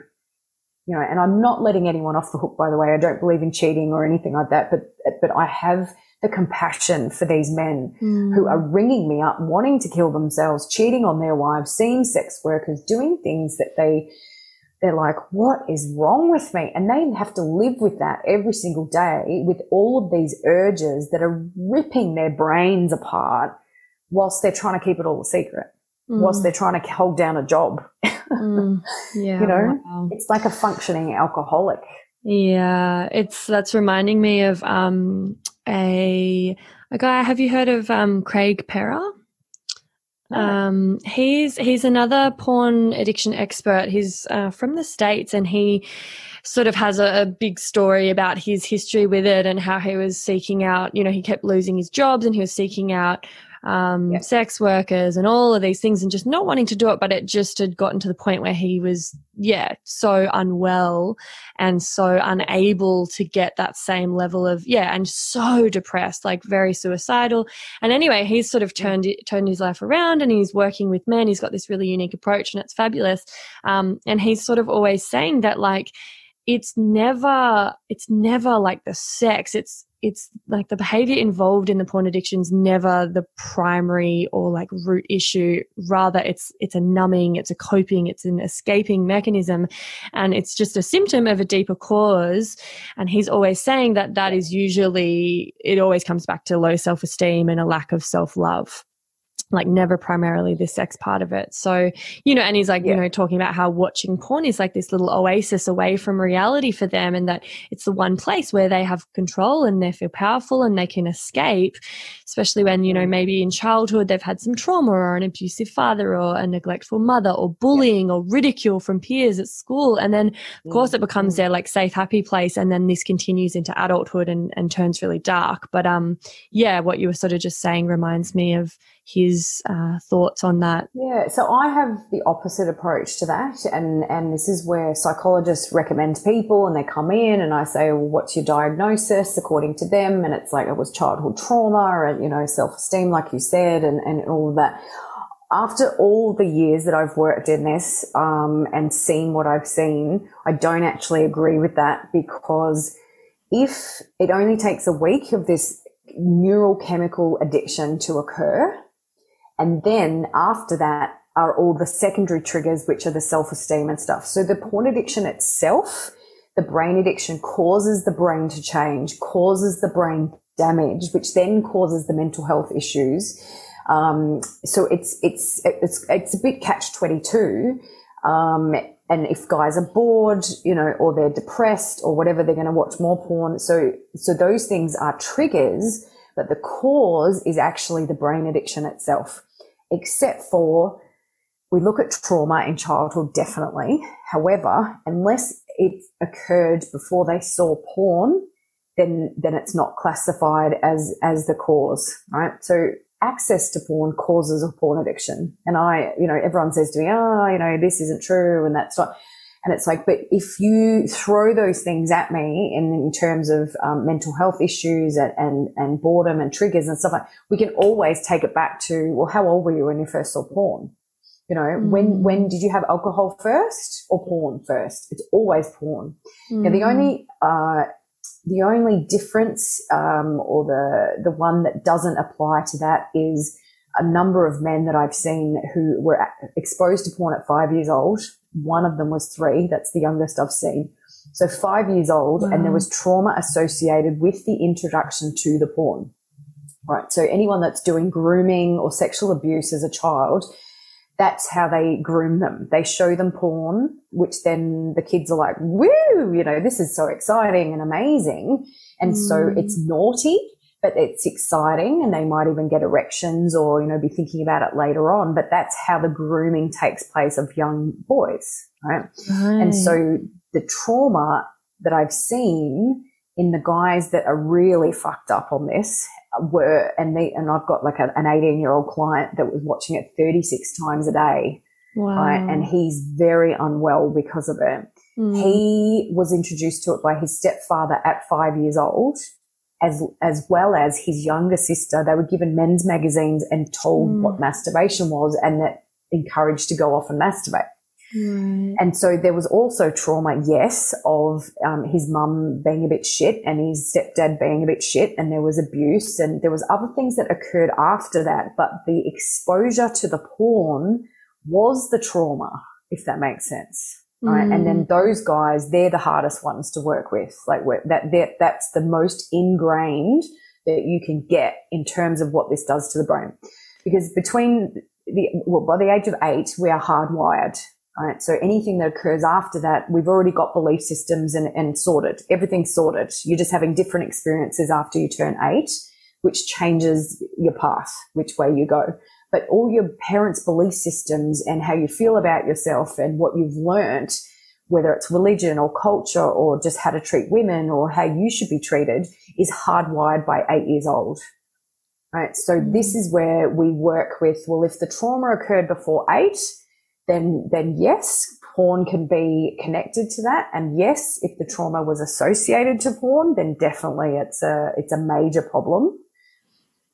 you know, and I'm not letting anyone off the hook, by the way. I don't believe in cheating or anything like that, but I have the compassion for these men who are ringing me up, wanting to kill themselves, cheating on their wives, seeing sex workers, doing things that they're like, what is wrong with me? And they have to live with that every single day, with all of these urges that are ripping their brains apart, whilst they're trying to keep it all a secret, whilst they're trying to hold down a job. Yeah, you know, wow. It's like a functioning alcoholic. Yeah, that's reminding me of a guy. Have you heard of Craig Perra? He's another porn addiction expert. He's from the States, and he sort of has a big story about his history with it, and how he was seeking out, you know, he kept losing his jobs, and he was seeking out sex workers and all of these things, and just not wanting to do it. But it just had gotten to the point where he was, so unwell and so unable to get that same level of, and so depressed, like very suicidal. And anyway, he's sort of turned his life around, and he's working with men. He's got this really unique approach, and it's fabulous. And he's sort of always saying that, like, it's never like the sex. It's like the behavior involved in the porn addiction is never the primary or like root issue. Rather, it's a numbing, it's a coping, it's an escaping mechanism, and it's just a symptom of a deeper cause. And he's always saying that is usually, it always comes back to low self-esteem and a lack of self-love. Like, never primarily the sex part of it. So, you know, and he's like, you know, talking about how watching porn is like this little oasis away from reality for them, and that it's the one place where they have control and they feel powerful and they can escape, especially when, you know, maybe in childhood they've had some trauma, or an abusive father, or a neglectful mother, or bullying or ridicule from peers at school. And then, of course, it becomes their like safe, happy place. And then this continues into adulthood and turns really dark. But what you were sort of just saying reminds me of his thoughts on that. Yeah, so I have the opposite approach to that, and this is where psychologists recommend to people, and they come in and I say, well, what's your diagnosis according to them? And it's like, it was childhood trauma and, you know, self-esteem, like you said, and all of that. After all the years that I've worked in this and seen what I've seen, I don't actually agree with that, because if it only takes a week of this neurochemical addiction to occur, and then after that are all the secondary triggers, which are the self-esteem and stuff. So the porn addiction itself, the brain addiction, causes the brain to change, causes the brain damage, which then causes the mental health issues. So it's a bit catch-22. And if guys are bored, you know, or they're depressed or whatever, they're going to watch more porn. So those things are triggers, but the cause is actually the brain addiction itself. Except for, we look at trauma in childhood, definitely. However, unless it occurred before they saw porn, then it's not classified as the cause, right? So access to porn causes a porn addiction. And everyone says to me, this isn't true and that's not. And it's like, but if you throw those things at me in terms of mental health issues and boredom and triggers and stuff, we can always take it back to, well, how old were you when you first saw porn? You know, when did you have alcohol first or porn first? It's always porn. Now, the only difference or the one that doesn't apply to that is a number of men that I've seen who were exposed to porn at 5 years old. One of them was 3. That's the youngest I've seen. So 5 years old, and there was trauma associated with the introduction to the porn. Right. So anyone that's doing grooming or sexual abuse as a child, that's how they groom them. They show them porn, which then the kids are like, woo, you know, this is so exciting and amazing. And so it's naughty. but it's exciting, and they might even get erections or, you know, be thinking about it later on. But that's how the grooming takes place of young boys, right? And so the trauma that I've seen in the guys that are really fucked up on this and I've got like an 18-year-old client that was watching it 36 times a day. Wow. Right? And he's very unwell because of it. He was introduced to it by his stepfather at 5 years old, as well as his younger sister. They were given men's magazines and told what masturbation was, and that encouraged to go off and masturbate. And so there was also trauma, yes, of his mum being a bit shit and his stepdad being a bit shit, and there was abuse, and there was other things that occurred after that. But the exposure to the porn was the trauma, if that makes sense. Right. And then those guys, they're the hardest ones to work with. Like that's the most ingrained that you can get in terms of what this does to the brain. Because by the age of 8, we are hardwired. Right. So anything that occurs after that, we've already got belief systems and sorted. Everything's sorted. You're just having different experiences after you turn 8, which changes your path, which way you go. But all your parents' belief systems and how you feel about yourself and what you've learnt, whether it's religion or culture or just how to treat women or how you should be treated, is hardwired by 8 years old. Right. So this is where we work with, well, if the trauma occurred before 8, then yes, porn can be connected to that. And yes, if the trauma was associated to porn, then definitely it's a major problem.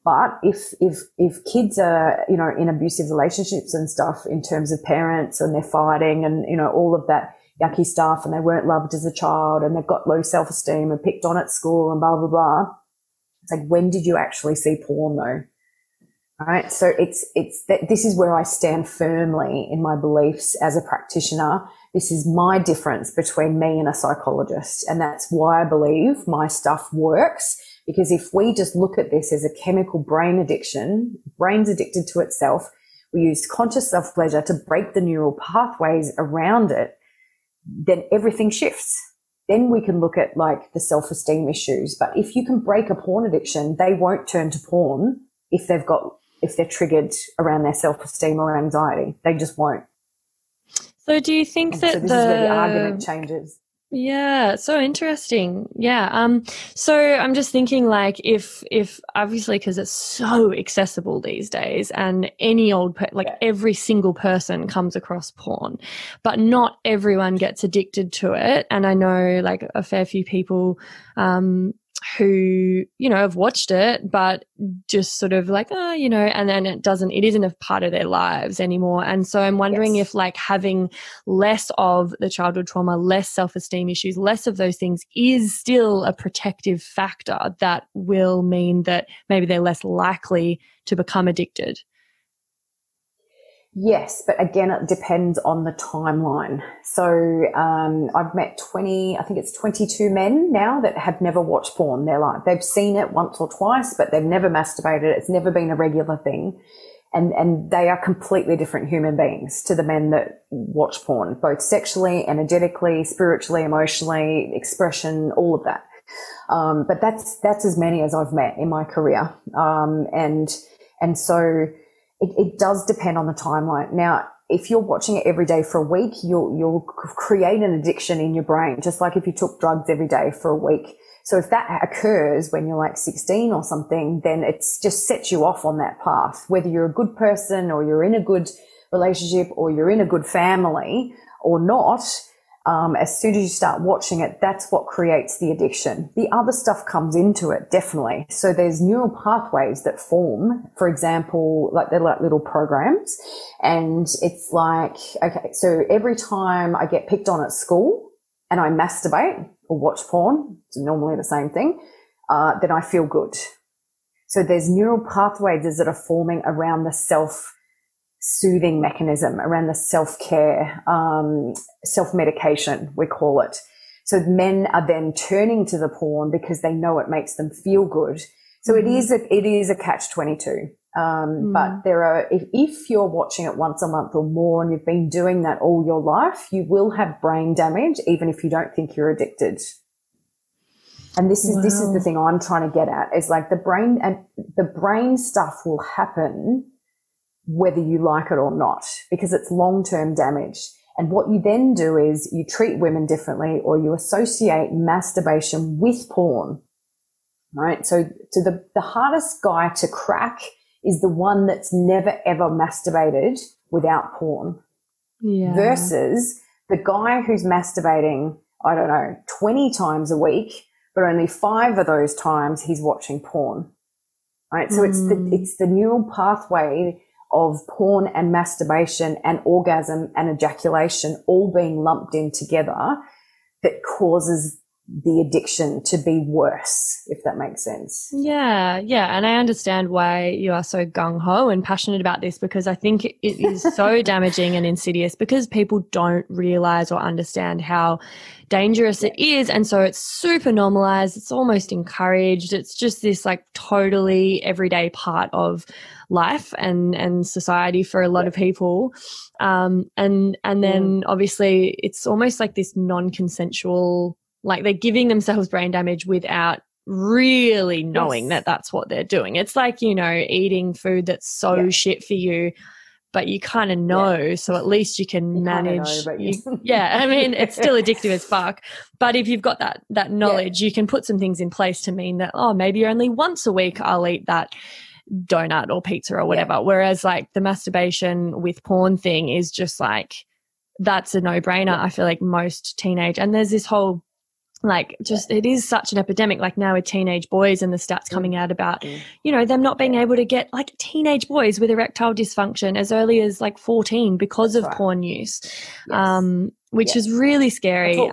But if kids are, you know, in abusive relationships and stuff in terms of parents and they're fighting and, you know, all of that yucky stuff, and they weren't loved as a child and they've got low self-esteem and picked on at school and blah, blah, blah. It's like, when did you actually see porn though? All right. So this is where I stand firmly in my beliefs as a practitioner. This is my difference between me and a psychologist. And that's why I believe my stuff works. Because if we just look at this as a chemical brain addiction, brain's addicted to itself, we use conscious self-pleasure to break the neural pathways around it, then everything shifts. Then we can look at like the self-esteem issues. But if you can break a porn addiction, they won't turn to porn if they're triggered around their self-esteem or anxiety. They just won't. So do you think that so this is where the argument changes? Yeah, so interesting. Yeah. So I'm just thinking, like, if obviously, because it's so accessible these days, and any every single person comes across porn, but not everyone gets addicted to it. And I know like a fair few people who, you know, have watched it, but just sort of like, oh, you know, and then it isn't a part of their lives anymore. And so I'm wondering if like having less of the childhood trauma, less self-esteem issues, less of those things is still a protective factor that will mean that maybe they're less likely to become addicted. Yes, but again, it depends on the timeline. So I've met 22 men now that have never watched porn. They've seen it once or twice, but they've never masturbated. It's never been a regular thing. And they are completely different human beings to the men that watch porn, both sexually, energetically, spiritually, emotionally, expression, all of that. But that's as many as I've met in my career. And so it does depend on the timeline. Now, if you're watching it every day for a week, you'll create an addiction in your brain, just like if you took drugs every day for a week. So if that occurs when you're like 16 or something, then it's just sets you off on that path. Whether you're a good person or you're in a good relationship or you're in a good family or not, as soon as you start watching it, that's what creates the addiction. The other stuff comes into it, definitely. So there's neural pathways that form, for example, like they're like little programs. And it's like, okay, so every time I get picked on at school and I masturbate or watch porn, it's normally the same thing, then I feel good. So there's neural pathways that are forming around the self-soothing mechanism, around the self-care, self-medication, we call it. So men are then turning to the porn because they know it makes them feel good. So it is a catch-22. But if you're watching it once a month or more and you've been doing that all your life, you will have brain damage even if you don't think you're addicted. And this is the thing I'm trying to get at, is like the brain stuff will happen whether you like it or not, because it's long-term damage. And what you then do is you treat women differently, or you associate masturbation with porn, right? So the hardest guy to crack is the one that's never, ever masturbated without porn, versus the guy who's masturbating, I don't know, 20 times a week, but only 5 of those times he's watching porn, right? So it's the neural pathway of porn and masturbation and orgasm and ejaculation all being lumped in together that causes the addiction to be worse, if that makes sense. Yeah. And I understand why you are so gung-ho and passionate about this, because I think it is so damaging and insidious because people don't realize or understand how dangerous it is. And so it's super normalized. It's almost encouraged. It's just this like totally everyday part of life and society for a lot of people. And then obviously it's almost like this non-consensual, like they're giving themselves brain damage without really knowing that that's what they're doing. It's like, you know, eating food that's so shit for you, but you kind of know, so at least you can manage. I mean, it's still addictive as fuck. But if you've got that knowledge, you can put some things in place to mean that, oh, maybe only once a week I'll eat that donut or pizza or whatever. Whereas like the masturbation with porn thing is just like, that's a no-brainer. I feel like most teenage, and there's this whole, like, just it is such an epidemic, like now with teenage boys and the stats coming out about, you know, them not being able to get, like teenage boys with erectile dysfunction as early as like 14 because of porn use, which is really scary. I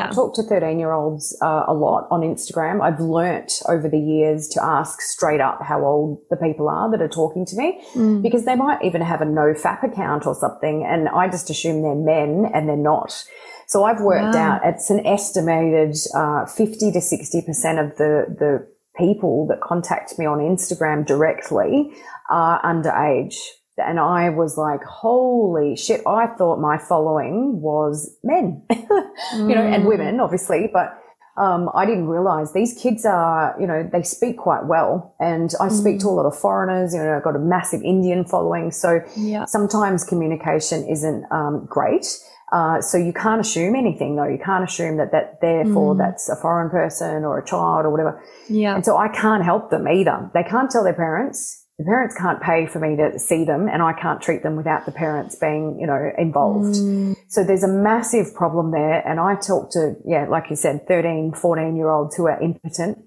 talk to 13-year-olds a lot on Instagram. I've learnt over the years to ask straight up how old the people are that are talking to me, because they might even have a no-fap account or something, and I just assume they're men and they're not. So I've worked out it's an estimated 50 to 60% of the people that contact me on Instagram directly are underage. And I was like, holy shit, I thought my following was men, you know, and women obviously, but I didn't realize these kids are, you know, they speak quite well. And I speak to a lot of foreigners, you know, I've got a massive Indian following. So sometimes communication isn't great. So you can't assume anything though. You can't assume that therefore that's a foreign person or a child or whatever. Yeah. And so I can't help them either. They can't tell their parents. The parents can't pay for me to see them, and I can't treat them without the parents being, you know, involved. So there's a massive problem there. And I talk to, like you said, 13, 14-year-olds who are impotent.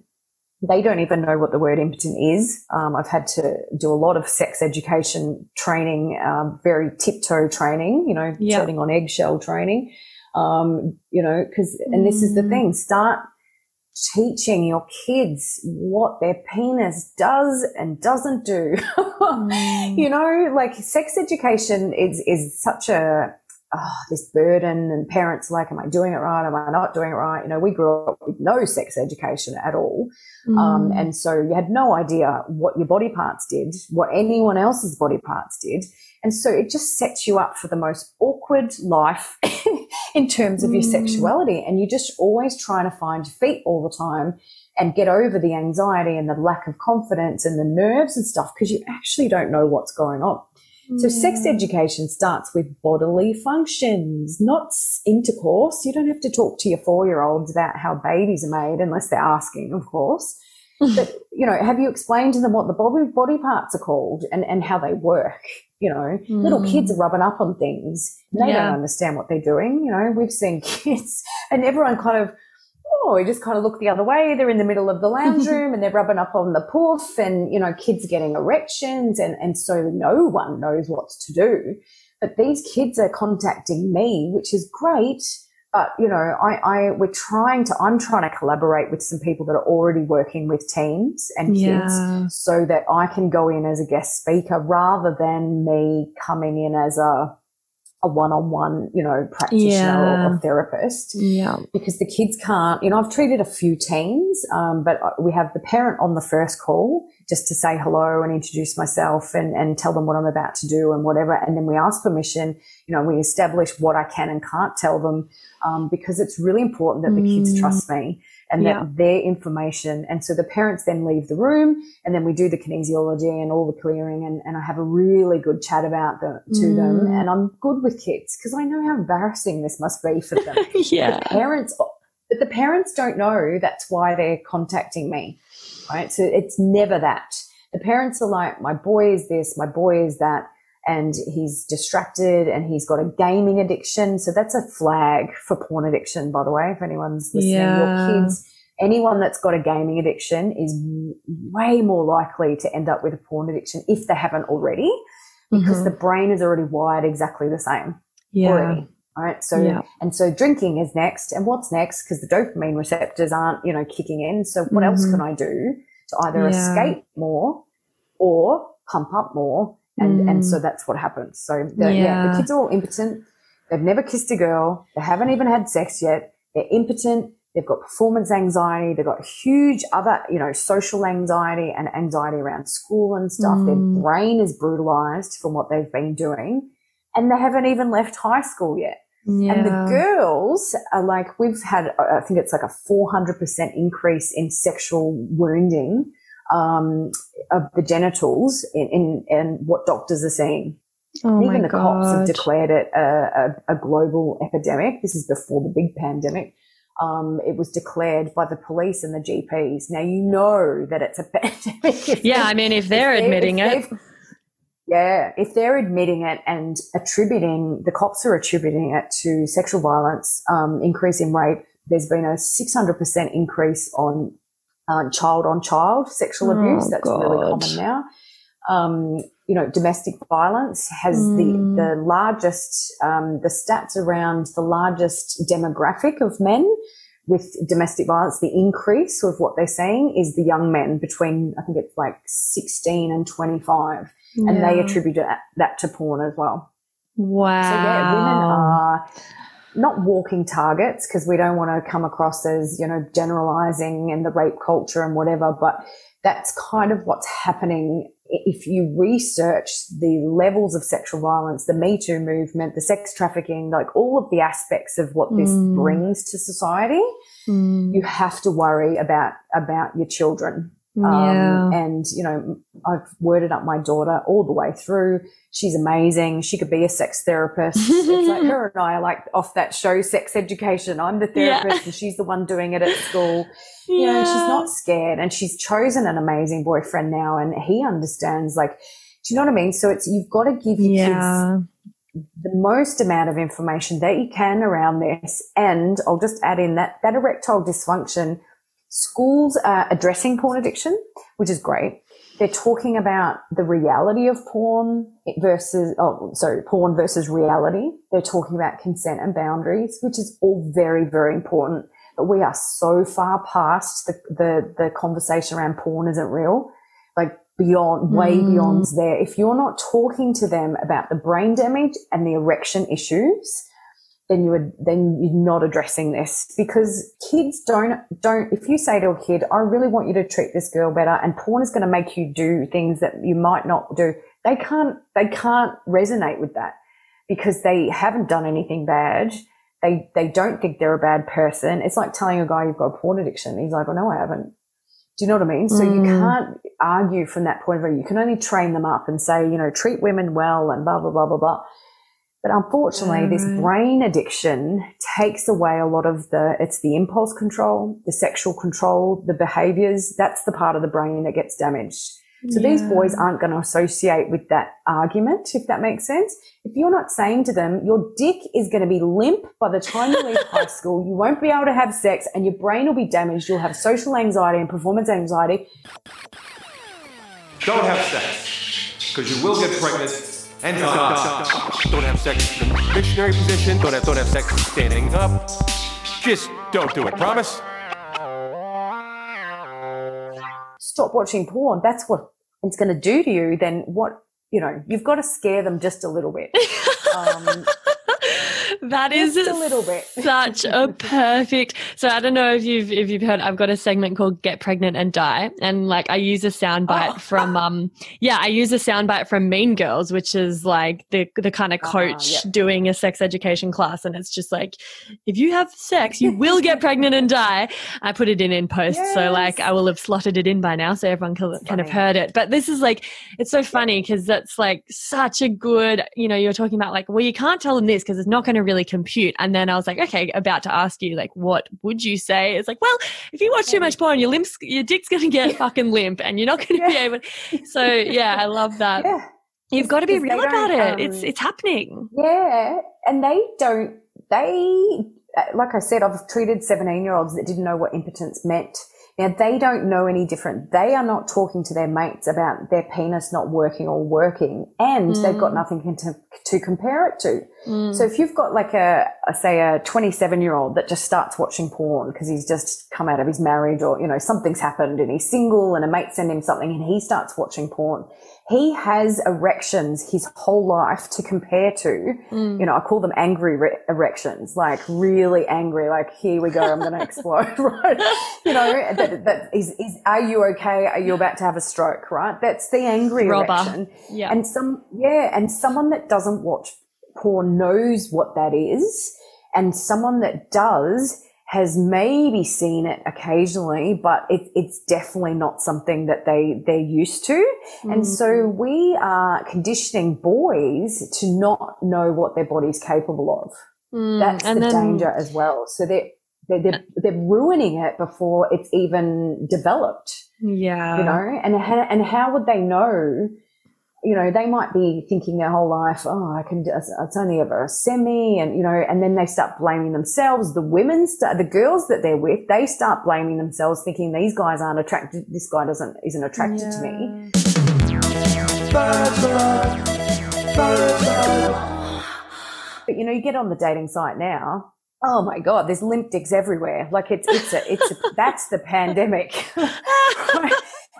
They don't even know what the word impotent is. I've had to do a lot of sex education training, very tiptoe training, you know, treading on eggshell training, you know, and this is the thing, start teaching your kids what their penis does and doesn't do. You know, like sex education is such a, this burden, and parents are like, am I doing it right? Am I not doing it right? You know, we grew up with no sex education at all. And so you had no idea what your body parts did, what anyone else's body parts did. And so it just sets you up for the most awkward life in terms of your sexuality. And you're just always trying to find your feet all the time and get over the anxiety and the lack of confidence and the nerves and stuff, because you actually don't know what's going on. So sex education starts with bodily functions, not intercourse. You don't have to talk to your 4-year-olds about how babies are made unless they're asking, of course. But, you know, have you explained to them what the body parts are called and how they work? You know, little kids are rubbing up on things. And they don't understand what they're doing. You know, we've seen kids and everyone kind of, we just kind of look the other way. They're in the middle of the lounge room and they're rubbing up on the poof, and, you know, kids are getting erections, and so no one knows what to do. But these kids are contacting me, which is great. But, you know, I'm trying to collaborate with some people that are already working with teens and kids so that I can go in as a guest speaker rather than me coming in as a one-on-one, you know, practitioner or therapist. Because the kids can't, you know, I've treated a few teens, but we have the parent on the first call just to say hello and introduce myself and tell them what I'm about to do and whatever. And then we ask permission, you know, we establish what I can and can't tell them, because it's really important that the kids trust me. and Yeah. that their information. And so the parents then leave the room, and then we do the kinesiology and all the clearing, and I have a really good chat about to them. And I'm good with kids because I know how embarrassing this must be for them. Yeah. But the parents don't know that's why they're contacting me, right? So it's never that. The parents are like, my boy is this, my boy is that, and he's distracted and he's got a gaming addiction. So that's a flag for porn addiction, by the way, if anyone's listening. Yeah. Your kids, anyone that's got a gaming addiction is way more likely to end up with a porn addiction if they haven't already, because the brain is already wired exactly the same already. All right. So, and so drinking is next. And what's next? Because the dopamine receptors aren't, kicking in. So what else can I do to either escape more or pump up more? And so that's what happens. So the kids are all impotent. They've never kissed a girl. They haven't even had sex yet. They're impotent. They've got performance anxiety. They've got huge other, social anxiety and anxiety around school and stuff. Their brain is brutalized from what they've been doing. And they haven't even left high school yet. Yeah. And the girls are like, we've had, I think it's like a 400% increase in sexual wounding of the genitals in what doctors are seeing. Oh, even the cops have declared it a global epidemic. This is before the big pandemic. It was declared by the police and the GPs. Now, you know that it's a pandemic. If they're admitting it. Yeah, if they're admitting it and the cops are attributing it to sexual violence, increase in rape. There's been a 600% increase on child sexual abuse. That's really common now. Domestic violence has the largest, the stats around the largest demographic of men with domestic violence. The increase of what they're saying is the young men between, I think it's like 16 and 25. Yeah. And they attribute that to porn as well. Wow. So, women are not walking targets because we don't want to come across as, generalizing and the rape culture and whatever, but that's kind of what's happening. If you research the levels of sexual violence, the Me Too movement, the sex trafficking, like all of the aspects of what this brings to society, you have to worry about your children. And, I've worded up my daughter all the way through. She's amazing. She could be a sex therapist. It's like her and I are like off that show, Sex Education. I'm the therapist and she's the one doing it at school. She's not scared, and she's chosen an amazing boyfriend now, and he understands, do you know what I mean? So you've got to give your kids the most amount of information that you can around this. And I'll just add in that erectile dysfunction. Schools are addressing porn addiction, which is great. They're talking about the reality of porn porn versus reality. They're talking about consent and boundaries, which is all very, very important. But we are so far past the conversation around porn isn't real, way beyond there. If you're not talking to them about the brain damage and the erection issues, then you're not addressing this, because kids don't, if you say to a kid, I really want you to treat this girl better, and porn is going to make you do things that you might not do, they can't resonate with that because they haven't done anything bad. They don't think they're a bad person. It's like telling a guy you've got a porn addiction. He's like, oh no, I haven't. Do you know what I mean? So you can't argue from that point of view. You can only train them up and say, treat women well and blah, blah, blah, blah, blah. But unfortunately, this brain addiction takes away a lot of it's the impulse control, the sexual control, the behaviours. That's the part of the brain that gets damaged. So these boys aren't going to associate with that argument, if that makes sense. If you're not saying to them, your dick is going to be limp by the time you leave high school, you won't be able to have sex, and your brain will be damaged, you'll have social anxiety and performance anxiety. Don't have sex, because you will get pregnant and die. Don't have sex in the missionary position. Don't have sex standing up. Just don't do it. Promise? Stop watching porn. That's what it's going to do to you. Then what, you've got to scare them just a little bit. That is just a little bit. such a perfect. So I don't know if you've heard. I've got a segment called "Get Pregnant and Die," and like I use a soundbite from I use a soundbite from Mean Girls, which is like the kind of coach doing a sex education class, and it's just like, if you have sex, you will get pregnant and die. I put it in post, so like I will have slotted it in by now, so everyone can have heard it. But this is like, it's so funny because that's like such a good. You're talking about like, well, you can't tell them this because it's not going to really compute. And then I was like, okay, about to ask you, like, what would you say? It's like, well, if you watch too much porn, your dick's going to get fucking limp and you're not going to be able to. So yeah, I love that. Yeah. You've got to be real about it. It's happening. Yeah. And like I said, I've treated 17-year-olds that didn't know what impotence meant. Now, they don't know any different. They are not talking to their mates about their penis not working or working, and they've got nothing to compare it to. So if you've got like a 27-year-old that just starts watching porn because he's just come out of his marriage, or, something's happened and he's single and a mate sent him something and he starts watching porn, he has erections his whole life to compare to. I call them angry erections, like really angry, like, here we go, I'm going to explode, right? That is, are you okay? Are you about to have a stroke, right? That's the angry erection. Yeah. And someone that doesn't watch porn knows what that is. And someone that does has maybe seen it occasionally, but it's definitely not something that they're used to. And so we are conditioning boys to not know what their body's capable of. That's the danger as well. So they're ruining it before it's even developed. Yeah. And how would they know? They might be thinking their whole life, it's only ever a semi, and then they start blaming themselves. The the girls that they're with, they start blaming themselves, thinking these guys aren't attracted. This guy isn't attracted to me. But you get on the dating site now. Oh my God, there's limp dicks everywhere. Like it's that's the pandemic.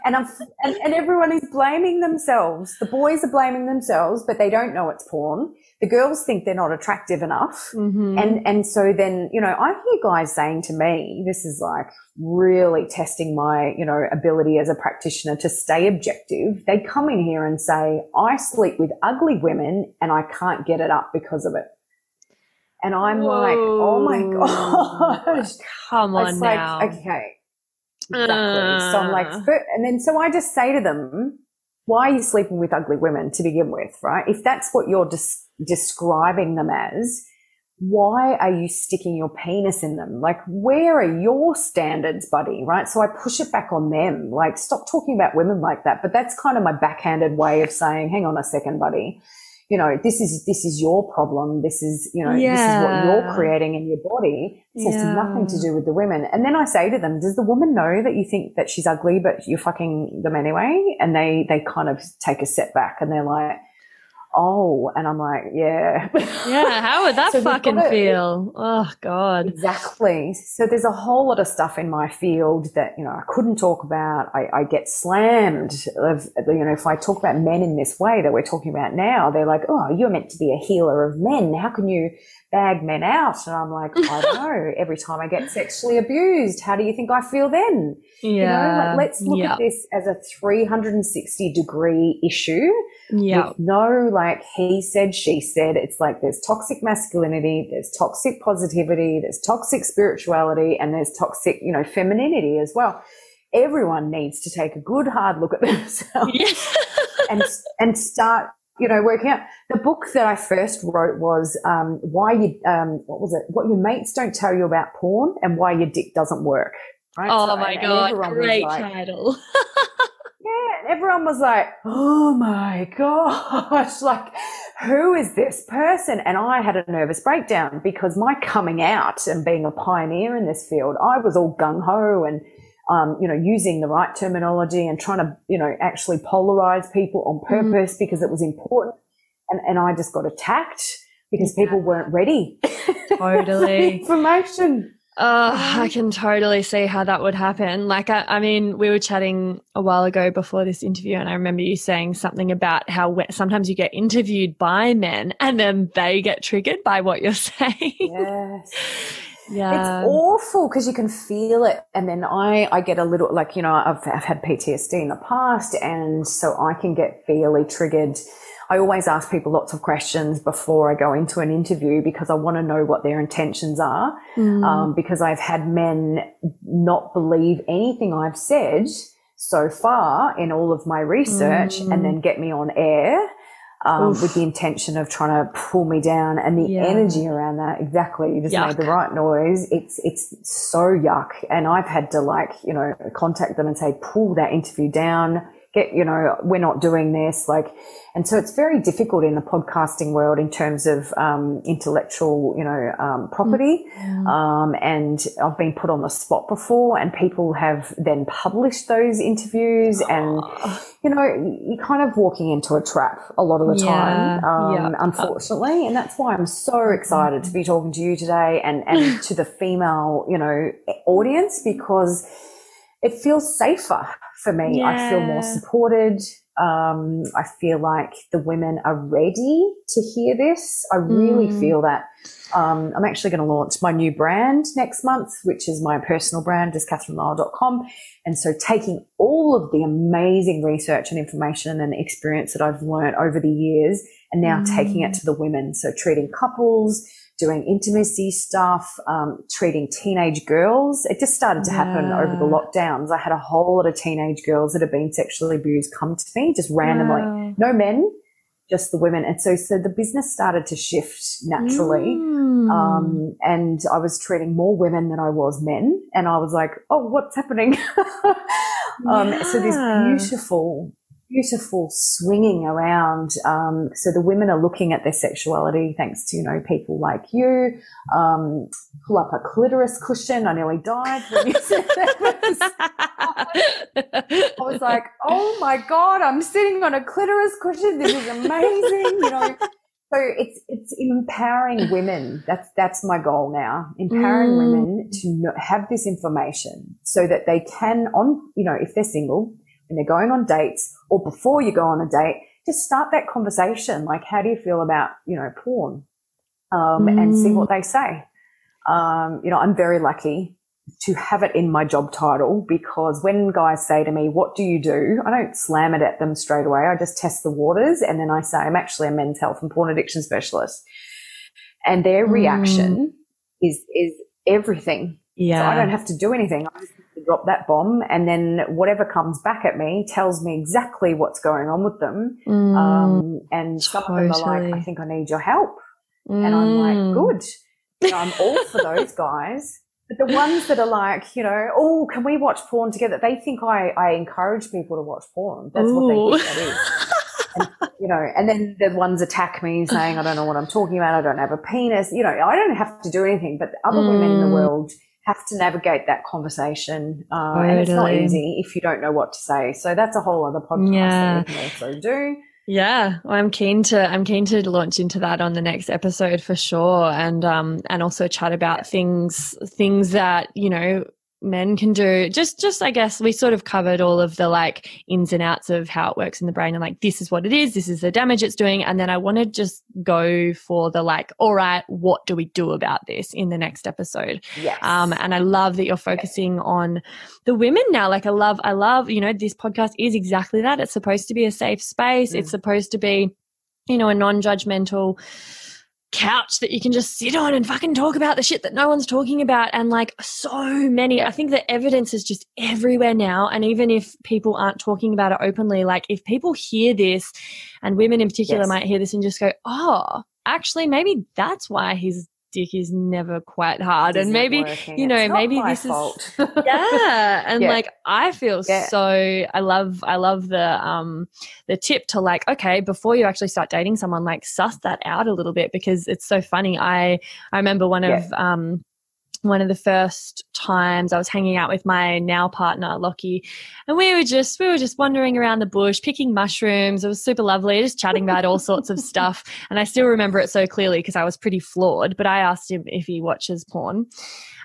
And everyone is blaming themselves. The boys are blaming themselves, but they don't know it's porn. The girls think they're not attractive enough. And so then, I hear guys saying to me, this is like really testing my, ability as a practitioner to stay objective. They come in here and say, I sleep with ugly women and I can't get it up because of it. And I'm like, oh my gosh. Come on now. Like, okay. Exactly. So I'm like, so I just say to them, why are you sleeping with ugly women to begin with, right? If that's what you're describing them as, why are you sticking your penis in them? Like, where are your standards, buddy, right? So I push it back on them, like, stop talking about women like that. But that's kind of my backhanded way of saying, hang on a second, buddy. This is your problem. This is, this is what you're creating in your body. This has nothing to do with the women. And then I say to them, does the woman know that you think that she's ugly, but you're fucking them anyway? And they kind of take a step back and they're like, oh, and I'm like, yeah. Yeah, how would that fucking feel? Oh, God. Exactly. So there's a whole lot of stuff in my field that, I couldn't talk about. I get slammed of, if I talk about men in this way that we're talking about now, they're like, oh, you're meant to be a healer of men. How can you bag men out? And I'm like, I don't know. Every time I get sexually abused, how do you think I feel then? Yeah. Let's look at this as a 360-degree issue. Yeah. With no, like, he said, she said. It's like there's toxic masculinity, there's toxic positivity, there's toxic spirituality, and there's toxic, femininity as well. Everyone needs to take a good hard look at themselves and start, working out. The book that I first wrote was what your mates don't tell you about porn and why your dick doesn't work. Right? Oh, my God, great title. Yeah, and everyone was like, oh my gosh, like, who is this person? And I had a nervous breakdown because my coming out and being a pioneer in this field, I was all gung-ho and, using the right terminology and trying to, actually polarize people on purpose because it was important. And I just got attacked because people weren't ready. Totally. Information. I can totally see how that would happen. Like, I mean, we were chatting a while ago before this interview, and I remember you saying something about how sometimes you get interviewed by men and then they get triggered by what you're saying. Yes. Yeah. It's awful because you can feel it. And then I get a little, like, you know, I've had PTSD in the past, and so I can get fairly triggered. I always ask people lots of questions before I go into an interview because I want to know what their intentions are. Because I've had men not believe anything I've said so far in all of my research and then get me on air with the intention of trying to pull me down, and the energy around that. Exactly. You just made the right noise. It's so yuck. And I've had to, like, you know, contact them and say, pull that interview down. You know, we're not doing this, like, and so it's very difficult in the podcasting world in terms of intellectual, you know, property. And I've been put on the spot before, and people have then published those interviews, and you know, you're kind of walking into a trap a lot of the time, unfortunately. And that's why I'm so excited to be talking to you today and to the female, you know, audience, because it feels safer for me. I feel more supported. I feel like the women are ready to hear this. I really feel that. I'm actually going to launch my new brand next month, which is my personal brand, is katherinelyell.com. And so taking all of the amazing research and information and experience that I've learned over the years, and now taking it to the women. So treating couples, doing intimacy stuff, treating teenage girls. It just started to happen over the lockdowns. I had a whole lot of teenage girls that have been sexually abused come to me just randomly. No men, just the women. And so the business started to shift naturally. And I was treating more women than I was men. And I was like, oh, what's happening? So this beautiful swinging around. So the women are looking at their sexuality thanks to, you know, people like you. Pull up a clitoris cushion. I nearly died when you said that. I was like, oh my God, I'm sitting on a clitoris cushion. This is amazing. You know, so it's empowering women. That's my goal now. Empowering women to have this information so that they can, you know, if they're single, when they're going on dates, or before you go on a date, just start that conversation. Like, how do you feel about, you know, porn? And see what they say. You know, I'm very lucky to have it in my job title, because when guys say to me, what do you do? I don't slam it at them straight away. I just test the waters, and then I say, I'm actually a men's health and porn addiction specialist. And their reaction is everything. So I don't have to do anything. I just have to drop that bomb, and then whatever comes back at me tells me exactly what's going on with them. And some of them are like, I think I need your help. And I'm like, good. You know, I'm all for those guys. But the ones that are like, you know, oh, can we watch porn together? They think I encourage people to watch porn. That's what they think that is. And, you know, and then the ones attack me saying, I don't know what I'm talking about. I don't have a penis. You know, I don't have to do anything, but other women in the world have to navigate that conversation. And it's not easy if you don't know what to say. So that's a whole other podcast that we can also do. Yeah, well, I'm keen to launch into that on the next episode for sure, and also chat about things that, you know, men can do. Just I guess we sort of covered all of the like ins and outs of how it works in the brain, and like this is what it is, this is the damage it's doing, and then I want to just go for the like, all right, what do we do about this in the next episode? Yes. And I love that you're focusing on the women now. Like I love, you know, this podcast is exactly that. It's supposed to be a safe space. It's supposed to be, you know, a non-judgmental couch that you can just sit on and fucking talk about the shit that no one's talking about. And like so many, I think the evidence is just everywhere now. And even if people aren't talking about it openly, like if people hear this, and women in particular might hear this and just go, oh, actually maybe that's why his dick is never quite hard, and maybe you know, maybe this is and like I feel so I love the tip to like, okay, before you actually start dating someone, like suss that out a little bit, because it's so funny. I remember one of one of the first times I was hanging out with my now partner, Lockie, and we were just wandering around the bush, picking mushrooms. It was super lovely, just chatting about all sorts of stuff. And I still remember it so clearly because I was pretty floored. But I asked him if he watches porn.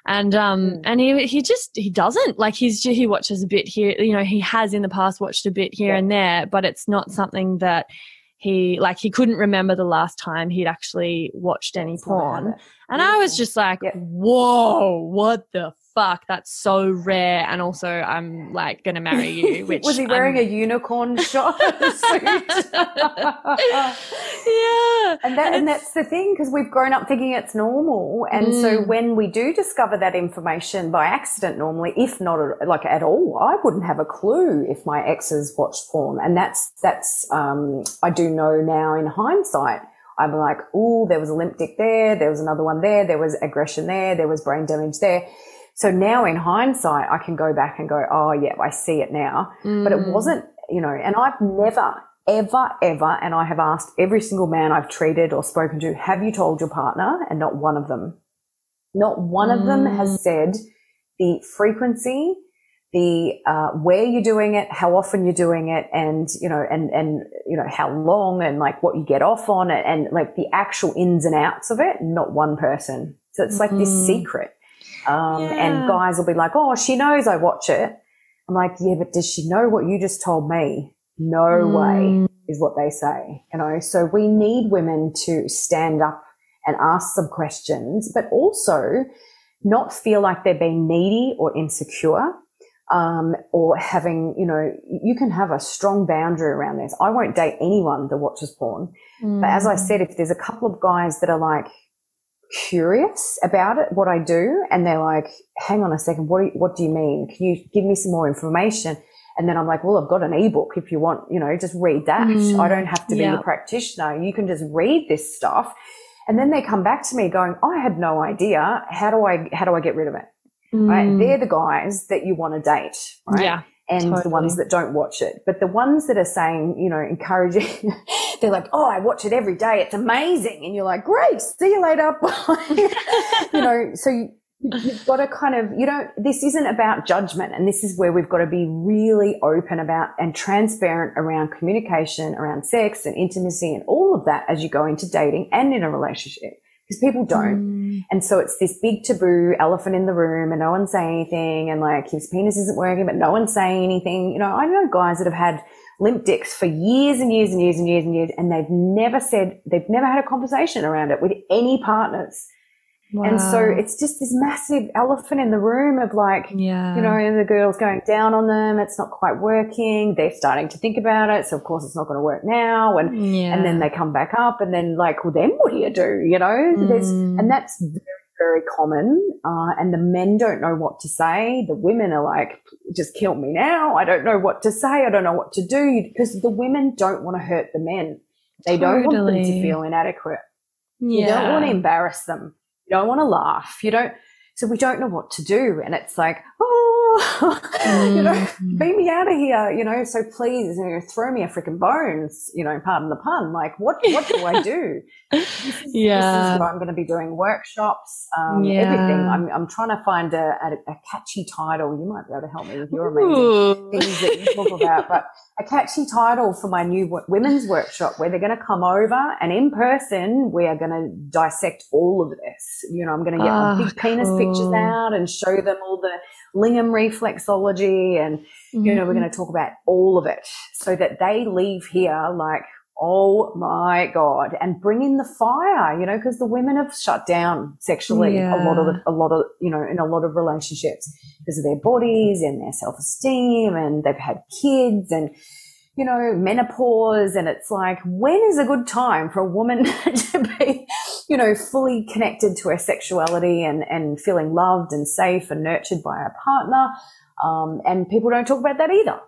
And he doesn't, like, he watches a bit here, you know, he has in the past watched a bit here and there, but it's not something that he couldn't remember the last time he'd actually watched any porn. And I was just like, whoa, what the fuck? That's so rare. And also I'm like going to marry you. Which was he wearing a unicorn shot suit? Yeah. And that's the thing, because we've grown up thinking it's normal. And so when we do discover that information by accident normally, if not like at all, I wouldn't have a clue if my exes watched porn. And that's I do know now in hindsight. I'm like, ooh, there was a limp dick there. There was another one there. There was aggression there. There was brain damage there. So now in hindsight, I can go back and go, oh, yeah, I see it now. But it wasn't, you know, and I've never, ever, and I have asked every single man I've treated or spoken to, have you told your partner? And not one of them has said the frequency, the where you're doing it, how often you're doing it, and you know how long, and like what you get off on it, and like the actual ins and outs of it. Not one person. So it's like this secret. And guys will be like, oh, she knows I watch it. I'm like, yeah, but does she know what you just told me? No way is what they say, you know. So we need women to stand up and ask some questions, but also not feel like they're being needy or insecure. Or having, you know, you can have a strong boundary around this. I won't date anyone that watches porn. But as I said, if there's a couple of guys that are like curious about it, what I do, and they're like, hang on a second, what do you mean? Can you give me some more information? And then I'm like, well, I've got an ebook if you want, you know, just read that. I don't have to be the practitioner. You can just read this stuff. And then they come back to me going, I had no idea. How do I get rid of it? Right? They're the guys that you want to date, right? Yeah, and totally. The ones that don't watch it. But the ones that are saying, you know, encouraging, they're like, oh, I watch it every day. It's amazing. And you're like, great, see you later. You know, so you've got to kind of, this isn't about judgment. And this is where we've got to be really open about and transparent around communication, around sex and intimacy and all of that as you go into dating and in a relationship. Because people don't. And so it's this big taboo elephant in the room and no one's saying anything, and like his penis isn't working but no one's saying anything. You know, I know guys that have had limp dicks for years and years and years and years and years, and they've never had a conversation around it with any partners. Wow. And so it's just this massive elephant in the room of like, you know, the girl's going down on them. It's not quite working. They're starting to think about it. So of course it's not going to work now. And then they come back up and then like, well, then what do you do? You know, and that's very, very common. And the men don't know what to say. The women are like, just kill me now. I don't know what to say. I don't know what to do, because the women don't want to hurt the men. They don't want them to feel inadequate. You don't want to embarrass them. You don't want to laugh. So we don't know what to do. And it's like, you know, beat me out of here, you know, so please, you know, throw me a freaking bones, you know, pardon the pun. Like, what do I do? This is what I'm going to be doing, workshops, everything. I'm trying to find a catchy title. You might be able to help me with your amazing things that you talk about, but a catchy title for my new women's workshop where they're going to come over and in person we are going to dissect all of this. You know, I'm going to get my big penis pictures out and show them all the lingam reflexology, and you know, we're going to talk about all of it so that they leave here like, oh my God, and bring in the fire, you know, because the women have shut down sexually a lot of, you know, in a lot of relationships because of their bodies and their self-esteem, and they've had kids and, you know, menopause. And it's like, when is a good time for a woman to be, you know, fully connected to her sexuality and feeling loved and safe and nurtured by her partner? And people don't talk about that either.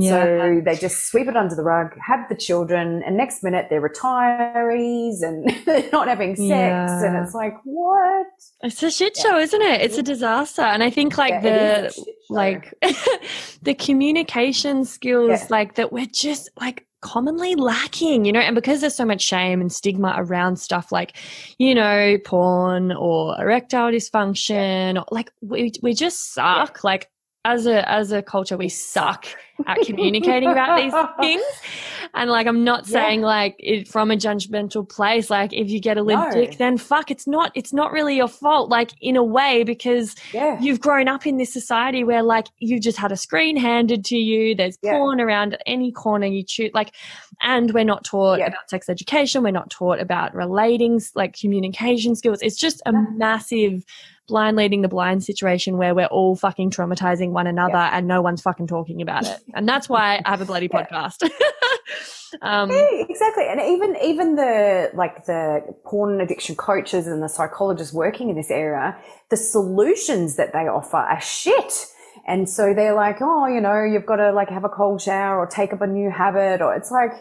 So they just sweep it under the rug, have the children, and next minute they're retirees and they're not having sex. And it's like, what? It's a shit show, isn't it? It's a disaster. And I think like the communication skills, like that we're just like commonly lacking, and because there's so much shame and stigma around stuff like, porn or erectile dysfunction, like we just suck. Like as a culture, we suck at communicating about these things. And like, I'm not saying like it from a judgmental place. Like if you get a limp dick, then fuck, it's not really your fault. Like in a way, because you've grown up in this society where like you've just had a screen handed to you. There's porn around any corner you choose. Like, and we're not taught about sex education. We're not taught about relating, like communication skills. It's just a massive blind leading the blind situation where we're all fucking traumatizing one another and no one's fucking talking about it. And that's why I have a bloody podcast. Exactly. And even the porn addiction coaches and the psychologists working in this area, the solutions that they offer are shit. And so they're like, oh, you've got to like have a cold shower or take up a new habit, or it's like,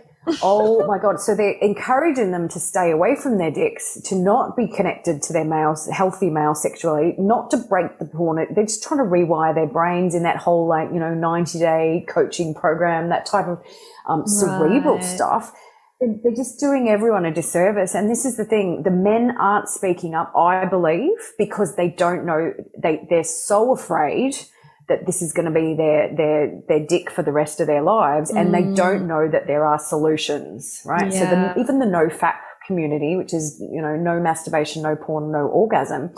oh my God. So they're encouraging them to stay away from their dicks, to not be connected to their healthy male sexuality, not to break the porn. They're just trying to rewire their brains in that whole 90-day coaching program, that type of cerebral stuff. They're just doing everyone a disservice. And this is the thing. The men aren't speaking up, I believe, because they don't know. They're so afraid that this is going to be their dick for the rest of their lives, and they don't know that there are solutions, right? So even the no fap community, which is, no masturbation, no porn, no orgasm,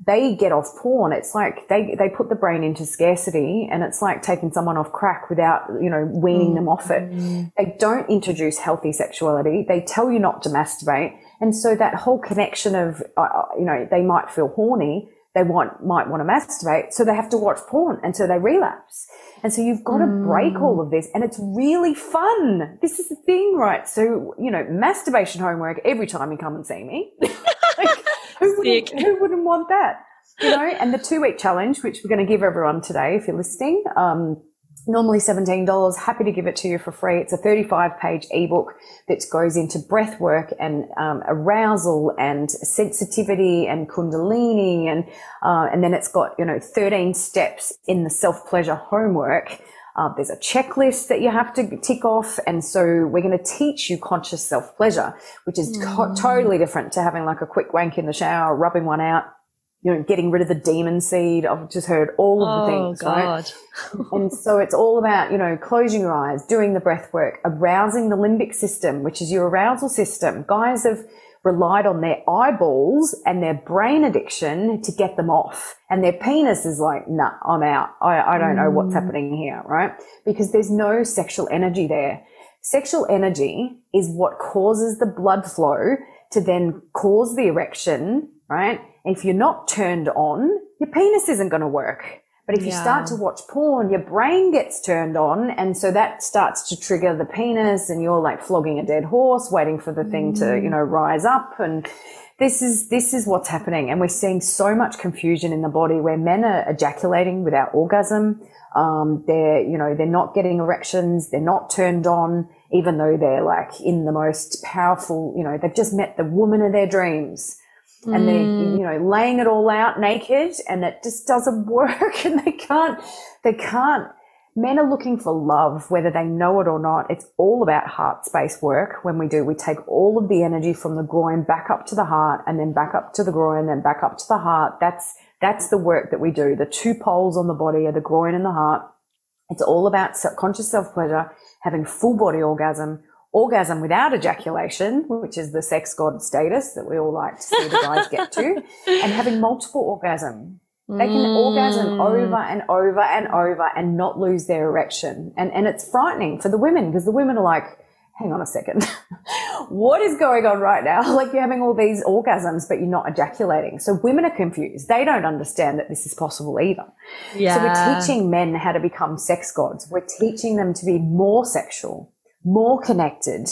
they get off porn. It's like they put the brain into scarcity, and it's like taking someone off crack without, weaning them off it. They don't introduce healthy sexuality. They tell you not to masturbate. And so that whole connection of, they might feel horny, they might want to masturbate, so they have to watch porn, and so they relapse. And so you've got to break all of this, and it's really fun. This is the thing, right? So, masturbation homework every time you come and see me. Like, who wouldn't want that? And the 2-week challenge, which we're going to give everyone today, if you're listening, normally $17, happy to give it to you for free. It's a 35-page ebook that goes into breath work and arousal and sensitivity and kundalini, and then it's got 13 steps in the self-pleasure homework. There's a checklist that you have to tick off, and so we're going to teach you conscious self-pleasure, which is totally different to having like a quick wank in the shower, rubbing one out, getting rid of the demon seed. I've just heard all of the things, right? And so it's all about, closing your eyes, doing the breath work, arousing the limbic system, which is your arousal system. Guys have relied on their eyeballs and their brain addiction to get them off. And their penis is like, nah, I'm out. I don't know what's happening here, right? Because there's no sexual energy there. Sexual energy is what causes the blood flow to then cause the erection, right? And if you're not turned on, your penis isn't going to work. But if you start to watch porn, your brain gets turned on. And so that starts to trigger the penis, and you're like flogging a dead horse, waiting for the thing to, rise up. And this is what's happening. And we're seeing so much confusion in the body where men are ejaculating without orgasm. They're not getting erections. They're not turned on, even though they're like in the most powerful, they've just met the woman of their dreams. And they're, laying it all out naked, and it just doesn't work, and they can't. Men are looking for love, whether they know it or not. It's all about heart space work. When we take all of the energy from the groin back up to the heart, and then back up to the groin, then back up to the heart. That's the work that we do. The two poles on the body are the groin and the heart. It's all about conscious self-pleasure, having full body orgasm without ejaculation, which is the sex god status that we all like to see the guys get to, and having multiple orgasm. They can orgasm over and over and over and not lose their erection. And it's frightening for the women, because the women are like, hang on a second, what is going on right now? Like, you're having all these orgasms, but you're not ejaculating. So women are confused. They don't understand that this is possible either. Yeah. So we're teaching men how to become sex gods. We're teaching them to be more sexual, more connected,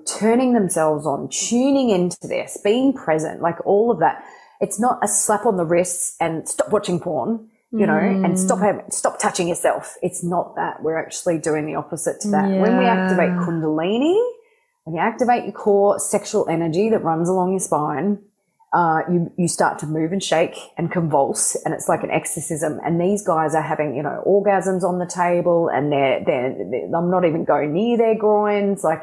turning themselves on, tuning into this, being present, like all of that. It's not a slap on the wrists and stop watching porn, and stop touching yourself. It's not that. We're actually doing the opposite to that. Yeah. When we activate Kundalini, when you activate your core sexual energy that runs along your spine, you start to move and shake and convulse, and it's like an exorcism. And these guys are having, orgasms on the table, and I'm not even going near their groins. Like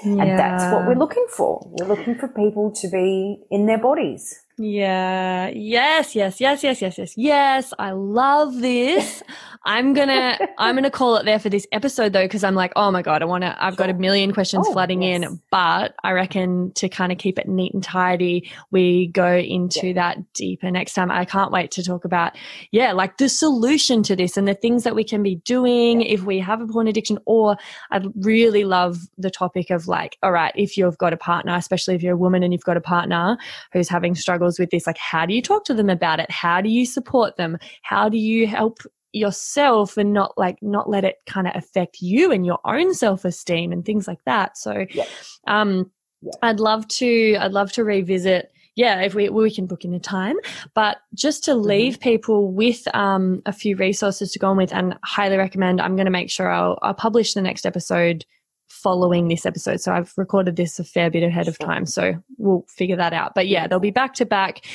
and that's what we're looking for. We're looking for people to be in their bodies. Yeah. Yes. I love this. I'm gonna call it there for this episode though, because I'm like, oh my God, I've got a million questions flooding in, but I reckon to kind of keep it neat and tidy, we go into that deeper next time. I can't wait to talk about, like the solution to this and the things that we can be doing if we have a porn addiction. Or I'd really love the topic of like, all right, if you've got a partner, especially if you're a woman and you've got a partner who's having struggles with this, like how do you talk to them about it? How do you support them? How do you help yourself and not let it kind of affect you and your own self-esteem and things like that? So I'd love to revisit if we can book in a time, but just to leave people with a few resources to go on with, and highly recommend, I'm going to make sure I'll publish the next episode following this episode. So I've recorded this a fair bit ahead of time, so we'll figure that out. But they'll be back to back,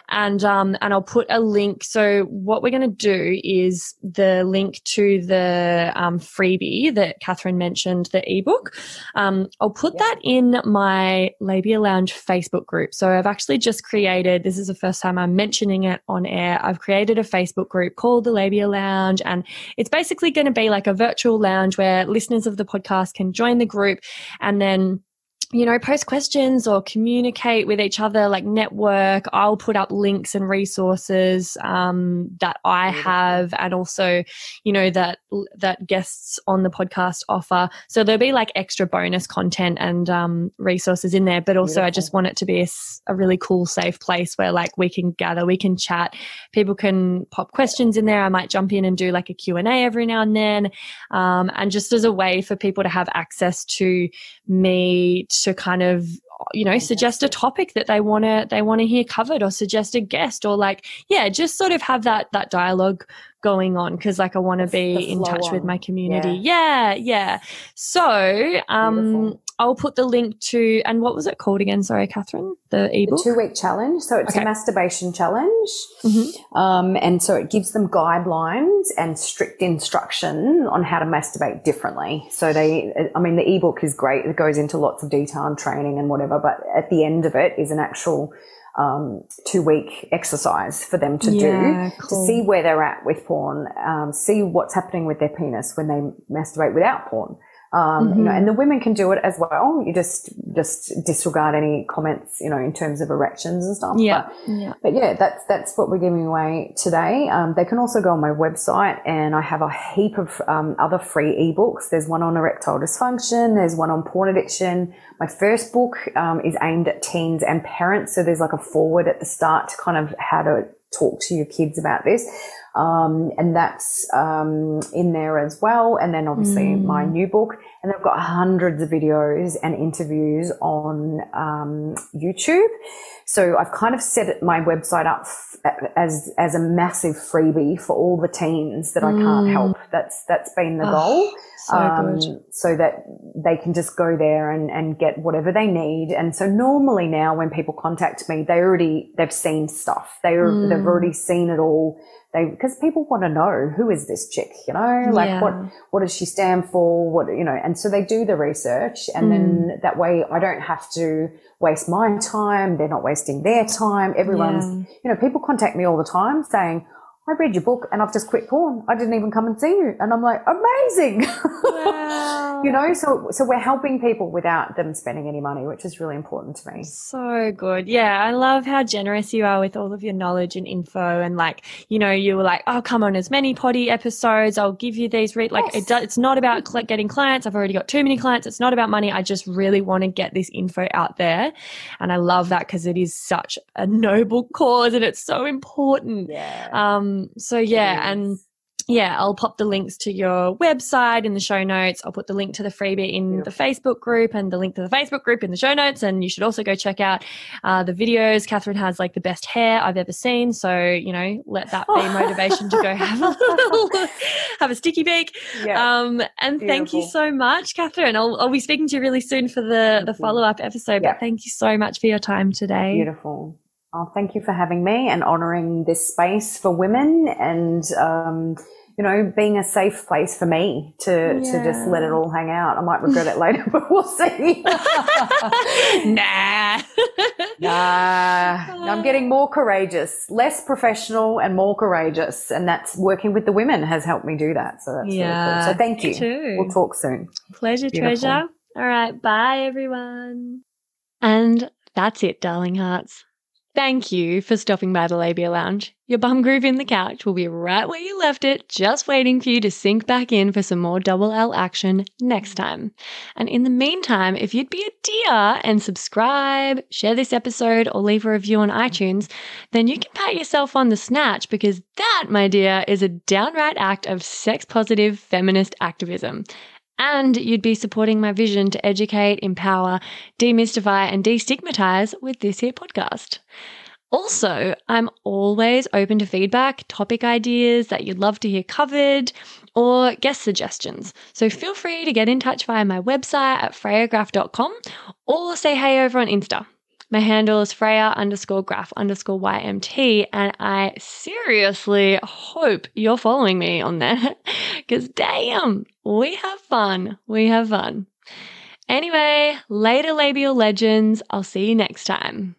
and I'll put a link. So what we're going to do is the link to the freebie that Catherine mentioned, the ebook. I'll put that in my Labia Lounge Facebook group. So I've actually just created, this is the first time I'm mentioning it on air, I've created a Facebook group called the Labia Lounge, and it's basically going to be like a virtual lounge where listeners of the podcast can join the group and then post questions or communicate with each other, like network. I'll put up links and resources that I have, and also, that guests on the podcast offer. So there'll be like extra bonus content and resources in there. But also, I just want it to be a really cool, safe place where like we can gather, we can chat, people can pop questions in there. I might jump in and do like a Q&A every now and then, and just as a way for people to have access to me to kind of, suggest a topic that they want to hear covered, or suggest a guest, or like, just sort of have that dialogue going on, because like I want to be in touch with my community. So I'll put the link to, and what was it called again? Sorry, Catherine, the ebook? The 2-week challenge. So it's a masturbation challenge. And so it gives them guidelines and strict instruction on how to masturbate differently. So the ebook is great. It goes into lots of detail and training and whatever, but at the end of it is an actual 2-week exercise for them to do to see where they're at with porn, see what's happening with their penis when they masturbate without porn. And the women can do it as well. You just disregard any comments, in terms of erections and stuff. But that's what we're giving away today. They can also go on my website, and I have a heap of other free ebooks. There's one on erectile dysfunction. There's one on porn addiction. My first book is aimed at teens and parents. So there's like a foreword at the start to kind of how to talk to your kids about this. And that's in there as well. And then obviously my new book, and they've got hundreds of videos and interviews on YouTube. So I've kind of set my website up as a massive freebie for all the teens that I can't help. That's been the goal. So that they can just go there and get whatever they need. And so normally now when people contact me, they've seen stuff. They've already seen it all. Because people want to know, who is this chick, like what does she stand for? And so they do the research, and then that way I don't have to waste my time. They're not wasting their time. Everyone's, people contact me all the time saying, I read your book and I've just quit porn. I didn't even come and see you. And I'm like, amazing. Wow. So we're helping people without them spending any money, which is really important to me. So good. Yeah. I love how generous you are with all of your knowledge and info. And like, you were like, oh, come on, as many potty episodes. I'll give you these. It's not about getting clients. I've already got too many clients. It's not about money. I just really want to get this info out there. And I love that, because it is such a noble cause and it's so important. I'll pop the links to your website in the show notes. I'll put the link to the freebie in the Facebook group, and the link to the Facebook group in the show notes. And you should also go check out the videos. Catherine has like the best hair I've ever seen. So, let that be motivation to go have a sticky beak. And thank you so much, Catherine. I'll be speaking to you really soon for the follow-up episode, but thank you so much for your time today. Beautiful. Oh, thank you for having me and honouring this space for women and, being a safe place for me to just let it all hang out. I might regret it later, but we'll see. Nah. I'm getting more courageous, less professional and more courageous. And that's working with the women has helped me do that. So that's really cool. So thank you. Too. We'll talk soon. Pleasure, Beautiful. treasure. All right. Bye, everyone. And that's it, darling hearts. Thank you for stopping by the Labia Lounge. Your bum groove in the couch will be right where you left it, just waiting for you to sink back in for some more double L action next time. And in the meantime, if you'd be a dear and subscribe, share this episode, or leave a review on iTunes, then you can pat yourself on the snatch, because that, my dear, is a downright act of sex-positive feminist activism. And you'd be supporting my vision to educate, empower, demystify, and destigmatize with this here podcast. Also, I'm always open to feedback, topic ideas that you'd love to hear covered, or guest suggestions. So feel free to get in touch via my website at freyagraph.com or say hey over on Insta. My handle is Freya_graph_YMT, and I seriously hope you're following me on there, because damn, we have fun. We have fun. Anyway, later labial legends. I'll see you next time.